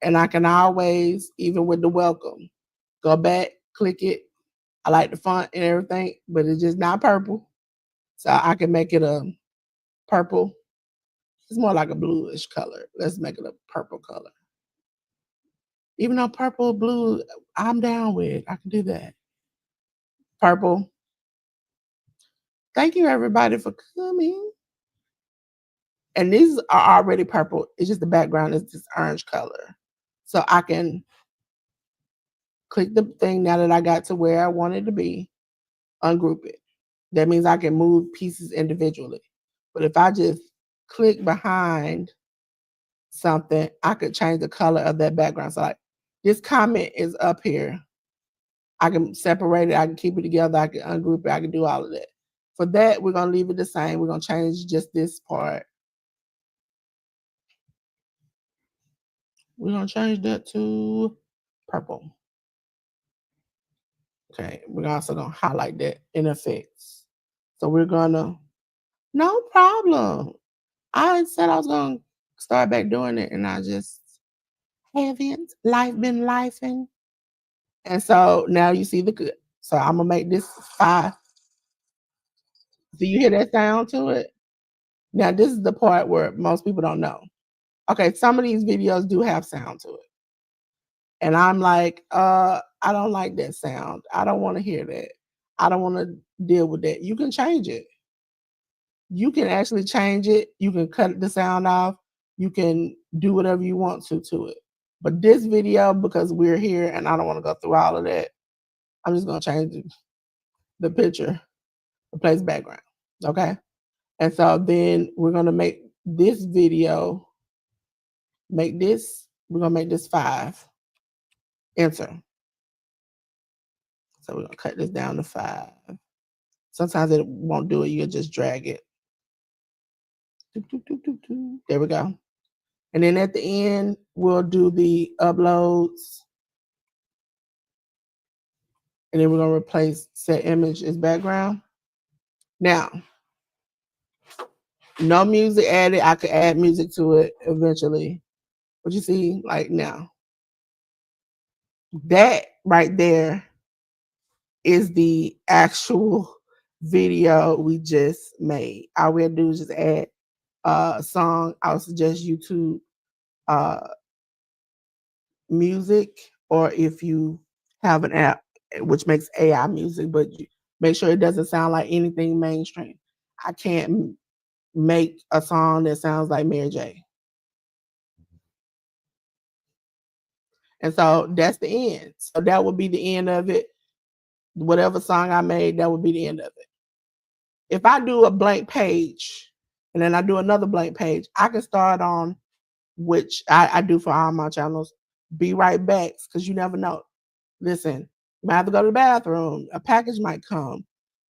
And I can always, even with the welcome, go back, click it. I like the font and everything, but it's just not purple. So I can make it a purple. It's more like a bluish color. Let's make it a purple color. Even though purple, blue, I'm down with. I can do that. Purple. Thank you, everybody, for coming. And these are already purple. It's just the background is this orange color. So I can click the thing now that I got to where I want it to be, ungroup it. That means I can move pieces individually. But if I just click behind something, I could change the color of that background. So like this comment is up here. I can separate it. I can keep it together. I can ungroup it. I can do all of that. For that, we're going to leave it the same. We're going to change just this part. We're going to change that to purple. Okay, we're also going to highlight that in effects. So we're going to, no problem. I said I was going to start back doing it, and I just haven't. Life been lifing. And so now you see the good. So I'm going to make this 5. Do you hear that sound to it? Now, this is the part where most people don't know. Okay, some of these videos do have sound to it. And I'm like, I don't like that sound. I don't want to hear that. I don't want to deal with that. You can change it. You can actually change it. You can cut the sound off. You can do whatever you want to it. But this video, because we're here and I don't want to go through all of that, I'm just going to change the picture, replace background. Okay? And so then we're going to make this video, we're going to make this 5. Enter. So we're going to cut this down to 5. Sometimes it won't do it. You can just drag it. There we go. And then at the end, we'll do the uploads. And then we're going to replace set image as background. Now, no music added. I could add music to it eventually. But you see, like now, that right there is the actual video we just made. All we have to do is just add a song. I would suggest YouTube music, or if you have an app which makes AI music, but make sure it doesn't sound like anything mainstream. I can't make a song that sounds like Mary J. And so that's the end. So that would be the end of it. Whatever song I made, that would be the end of it. If I do a blank page and then I do another blank page, I can start on, which I do for all my channels, be right back, because you never know. Listen, you might have to go to the bathroom. A package might come.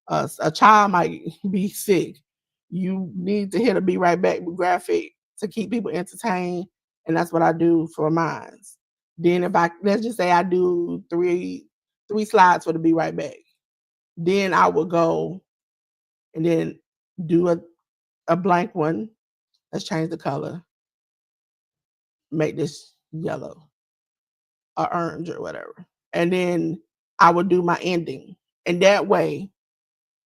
A child might be sick. You need to hit a be right back graphic to keep people entertained. And that's what I do for mine. Then let's just say I do three slides for the be right back. Then I will go and then do a blank one. Let's change the color. Make this yellow or orange or whatever. And then I will do my ending. And that way,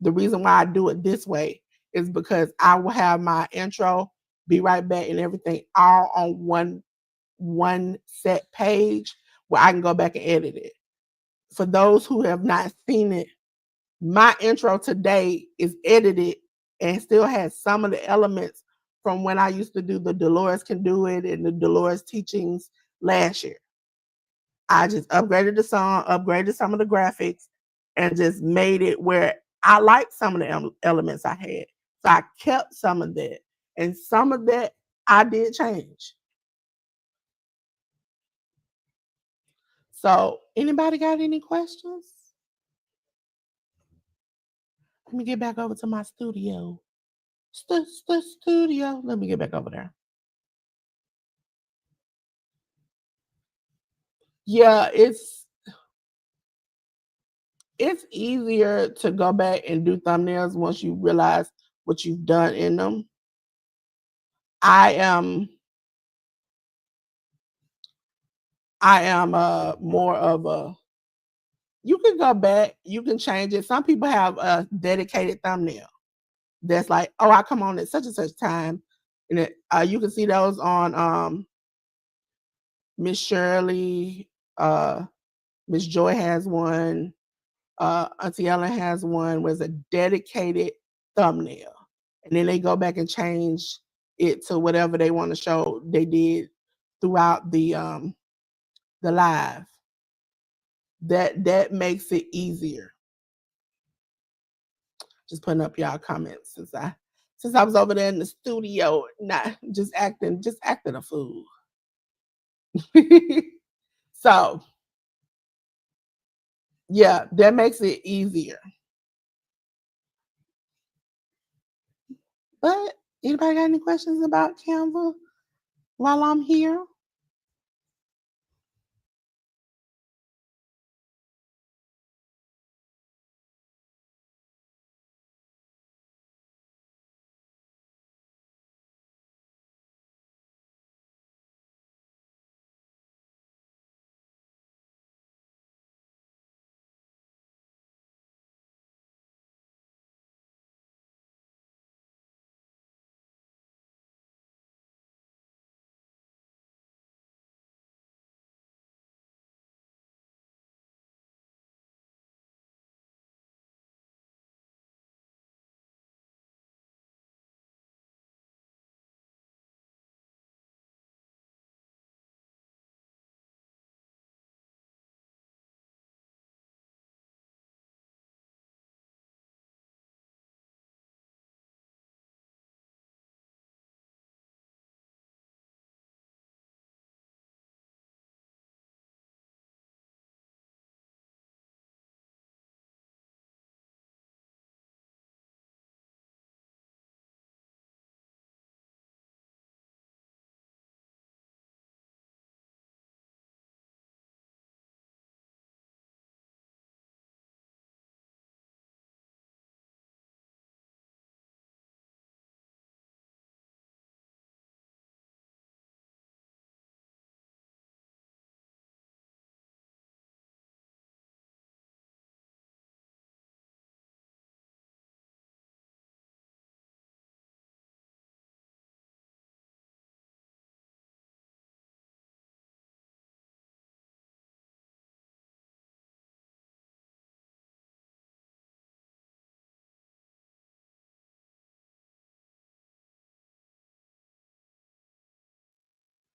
the reason why I do it this way is because I will have my intro, be right back, and everything all on one set page where I can go back and edit it. For those who have not seen it, my intro today is edited and still has some of the elements from when I used to do the Dolores Can Do It and the Dolores teachings last year. I just upgraded the song, upgraded some of the graphics, and just made it where I liked some of the elements I had. So I kept some of that. And some of that I did change. So anybody got any questions? Let me get back over to my studio. Studio. Let me get back over there. Yeah, it's easier to go back and do thumbnails once you realize what you've done in them. I am more of a, you can go back, you can change it. Some people have a dedicated thumbnail that's like, oh, I come on at such and such time. And you can see those on Miss Shirley, Miss Joy has one, Auntie Ellen has one, was a dedicated thumbnail. And then they go back and change it to whatever they want to show they did throughout the live. That makes it easier. Just putting up y'all comments since I was over there in the studio, not just acting a fool. So Yeah, that makes it easier. But anybody got any questions about Canva while I'm here?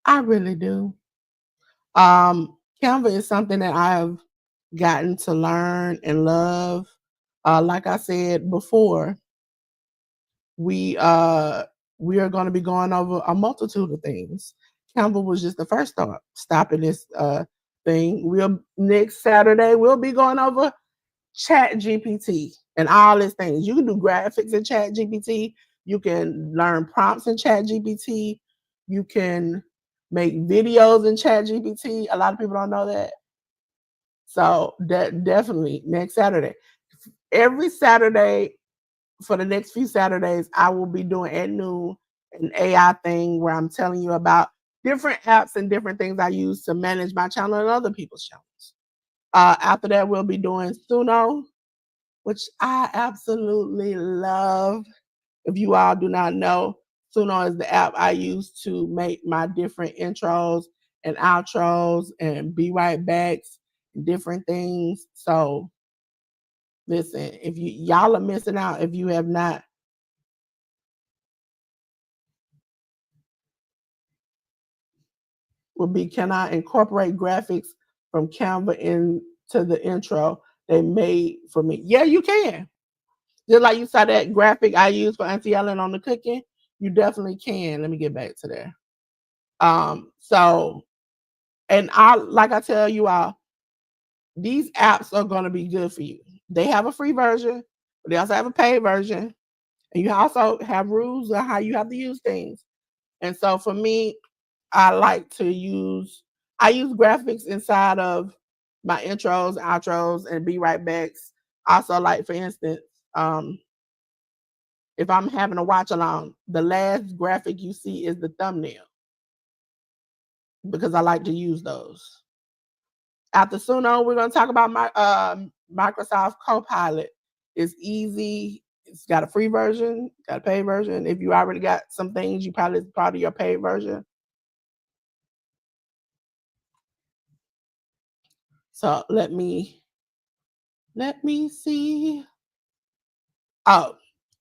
I really do. Canva is something that I have gotten to learn and love. Like I said before, we uh we are going to be going over a multitude of things. Canva was just the first stop in this thing. We'll next Saturday we'll be going over Chat GPT and all these things. You can do graphics in Chat GPT. You can learn prompts in Chat GPT. You can make videos in Chat GPT. A lot of people don't know that. So that definitely next Saturday. Every Saturday for the next few Saturdays, I will be doing at noon an AI thing where I'm telling you about different apps and different things I use to manage my channel and other people's channels. After that, we'll be doing Suno, which I absolutely love. If you all do not know, Suno is the app I use to make my different intros and outros and be right backs, different things. So listen, if y'all are missing out if you have not. Will be, can I incorporate graphics from Canva into the intro they made for me? Yeah, you can. Just like you saw that graphic I used for Auntie Ellen on the cooking, you definitely can. Let me get back to there. So, and like I tell you all, these apps are going to be good for you. They have a free version, but they also have a paid version, and you also have rules on how you have to use things. And so for me, I use graphics inside of my intros, outros, and be right backs. Also, like for instance, if I'm having a watch along, the last graphic you see is the thumbnail because I like to use those. After Suno, we're going to talk about my Microsoft Copilot. It's easy. It's got a free version, got a paid version. If you already got some things, you probably it's part of your paid version. So let me see. Oh,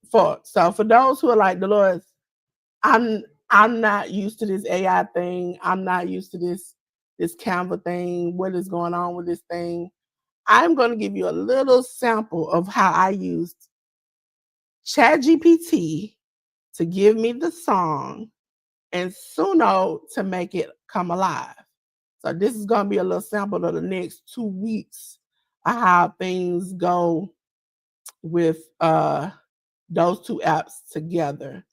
for those who are like Dolores, I'm I'm not used to this AI thing. I'm not used to this Canva thing. What is going on with this thing? I'm going to give you a little sample of how I used ChatGPT to give me the song and Suno to make it come alive. So this is going to be a little sample of the next 2 weeks how things go with those two apps together.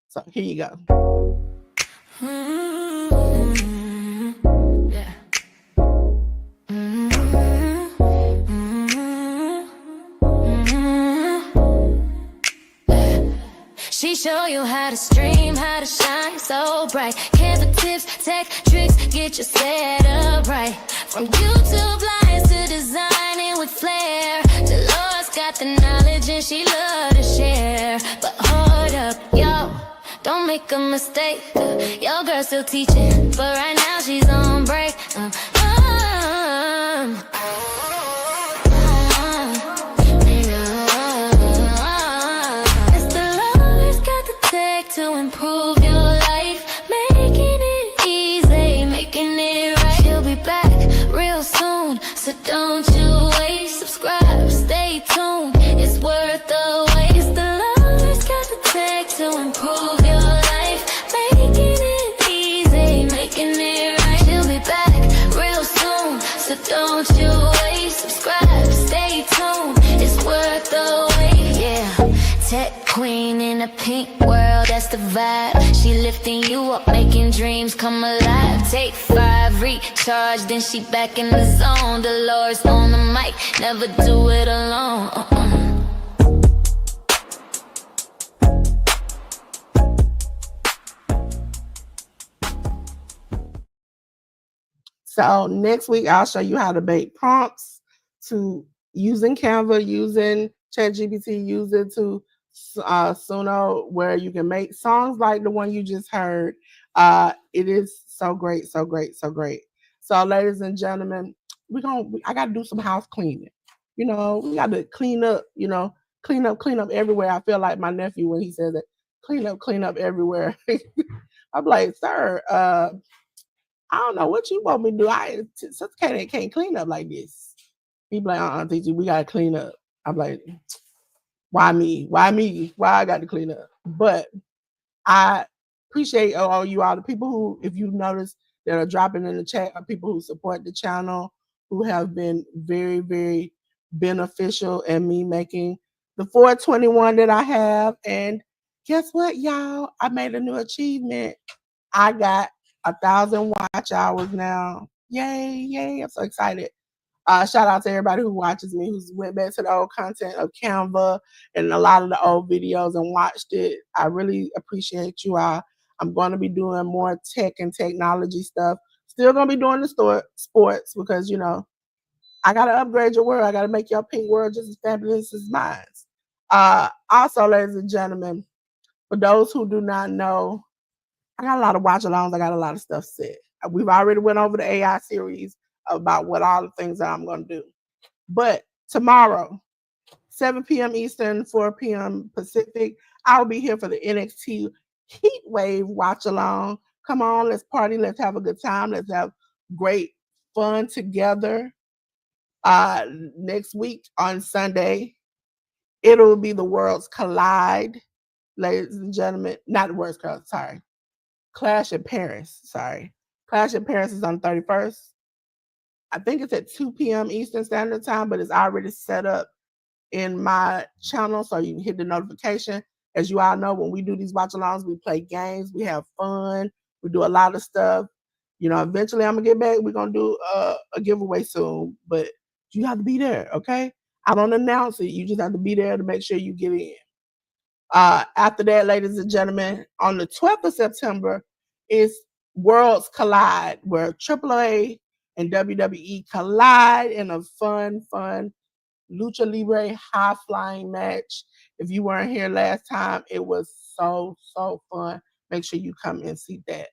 So here you go. Yeah. She show you how to stream, how to shine so bright. Canva tips, tech tricks, get you set up right. From YouTube lines to designing with flair, Dolores got the knowledge and she love to share. But hold up, yo, don't make a mistake. Your girl still teaching, but right now she's on break. To improve your life, making it easy, making it right. She'll be back real soon, so don't you wait. Subscribe, stay tuned, it's worth the wait. It's the love it's got to take to improve your life, making it easy, making it right. She'll be back real soon, so don't you wait. Subscribe, stay tuned, it's worth the wait. Yeah. Tech queen in a pink world, that's the vibe. She lifting you up, making dreams come alive. Take 5, recharge, then she back in the zone. Dolores on the mic, never do it alone. So next week, I'll show you how to make prompts to using Canva, using ChatGPT, use it to Suno, where you can make songs like the one you just heard. It is so great, so great, so great. So, ladies and gentlemen, I got to do some house cleaning. We got to clean up. Clean up everywhere. I feel like my nephew when he says that, clean up everywhere. I'm like, sir, I don't know what you want me to do. Sister can't clean up like this. He be like, teacher, we gotta clean up. I'm like, why me? Why I got to clean up? But I appreciate all the people who, if you notice, that are dropping in the chat, are people who support the channel, who have been very, very beneficial in me making the 421 that I have. And guess what, y'all? I made a new achievement. I got 1,000 watch hours now. Yay. I'm so excited. Shout out to everybody who watches me, who's went back to the old content of Canva and a lot of the old videos and watched it. I really appreciate you all. I'm going to be doing more tech and technology stuff. Still going to be doing the sports because, I got to upgrade your world. I got to make your pink world just as fabulous as mine. Also, ladies and gentlemen, for those who do not know, I got a lot of watch-alongs. I got a lot of stuff set. We've already went over the AI series about what all the things that I'm going to do. But tomorrow, 7 p.m. Eastern, 4 p.m. Pacific, I'll be here for the NXT Heat Wave watch-along. Come on, let's party. Let's have a good time. Let's have great fun together. Next week on Sunday, it'll be the Worlds Collide, ladies and gentlemen. Not the Worlds Collide, sorry. Clash in Paris, sorry. Clash in Paris is on 31st. I think it's at 2 p.m. Eastern Standard Time, but it's already set up in my channel, so you can hit the notification. As you all know, when we do these watch-alongs, we play games, we have fun, we do a lot of stuff. Eventually I'm going to get back. We're going to do a giveaway soon, but you have to be there, okay? I don't announce it. You just have to be there to make sure you get in. After that, ladies and gentlemen, on the 12th of September is Worlds Collide, where AAA and WWE collide in a fun Lucha Libre high-flying match. If you weren't here last time, it was so fun. Make sure you come and see that.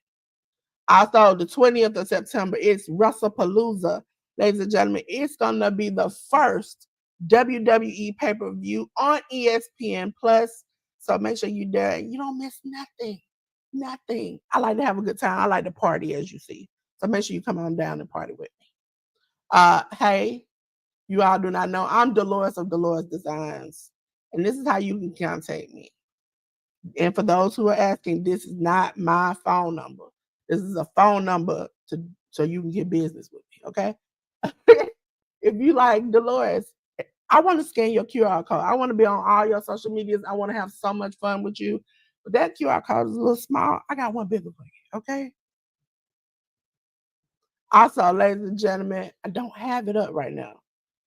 Also, the 20th of September is WrestlePalooza. Ladies and gentlemen, it's going to be the first WWE pay-per-view on ESPN+. So make sure you're there and you don't miss nothing. I like to have a good time. I like to party, as you see. So make sure you come on down and party with me. Hey, you all do not know, I'm Dolores of Dolores Designs. And this is how you can contact me. And for those who are asking, this is not my phone number. This is a phone number so you can get business with me, okay? if you like Dolores, I want to scan your QR code. I want to be on all your social medias. I want to have so much fun with you. But that QR code is a little small. I got one bigger for you, okay? Also, ladies and gentlemen, I don't have it up right now.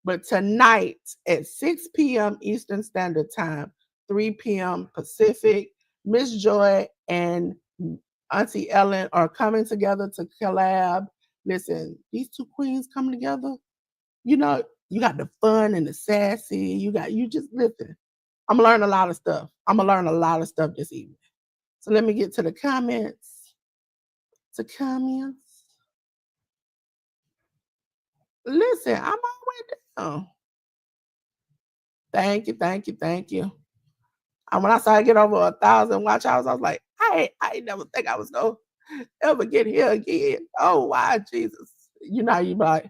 But tonight at 6 p.m. Eastern Standard Time, 3 p.m. Pacific, Miss Joy and Auntie Ellen are coming together to collab. Listen, these two queens coming together, you know, you got the fun and the sassy. You just listen. I'm gonna learn a lot of stuff. I'm gonna learn a lot of stuff this evening. So let me get to the comments. Listen, I'm all the way down. Thank you. And when I started getting over 1,000 watch hours, I was like, I ain't never think I was gonna ever get here again. Oh, why, Jesus? You know, you like,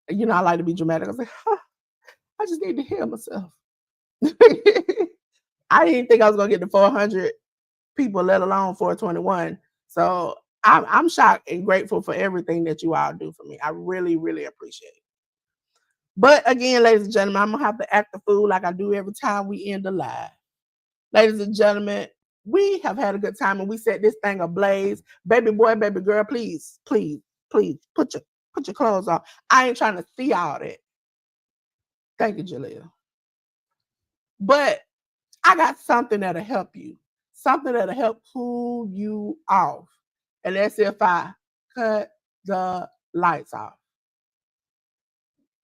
you know, I like to be dramatic. I was like, I just need to heal myself. I didn't think I was gonna get to 400 people, let alone 421. So I'm shocked and grateful for everything that you all do for me. I really, really appreciate it. But again, ladies and gentlemen, I'm gonna have to act the fool like I do every time we end the live. Ladies and gentlemen, we have had a good time and we set this thing ablaze. Baby boy, baby girl, please, put your clothes on. I ain't trying to see all that. Thank you, Jaleel. But I got something that'll help you. Something that'll help cool you off. And that's if I cut the lights off.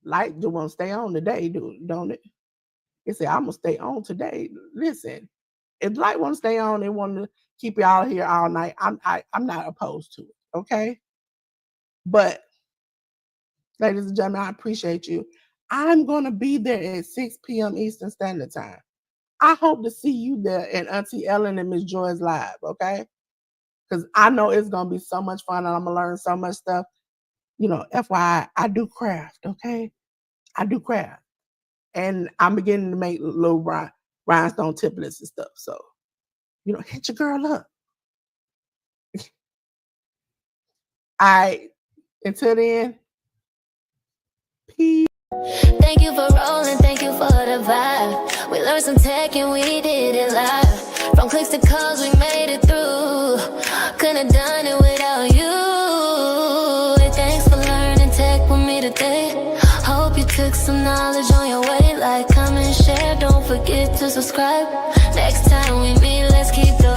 Light do want to stay on today, don't it? It said, I'm gonna stay on today. Listen, if light want to stay on, they want to keep y'all here all night. I'm not opposed to it, okay? But ladies and gentlemen, I appreciate you. I'm gonna be there at 6 p.m. Eastern Standard Time. I hope to see you there in Auntie Ellen and Miss Joy's live, okay? Because I know it's gonna be so much fun and I'm gonna learn so much stuff. You know, FYI, I do craft, okay? I do craft. And I'm beginning to make little rhinestone templates and stuff. So, you know, hit your girl up. Until then, peace. Thank you for rolling, thank you for the vibe. We learned some tech and we did it live. From clicks to calls, we made it through. Couldn't have done it without you. And thanks for learning tech with me today. Hope you took some knowledge on your way. Like, comment, share, don't forget to subscribe. Next time we meet, let's keep the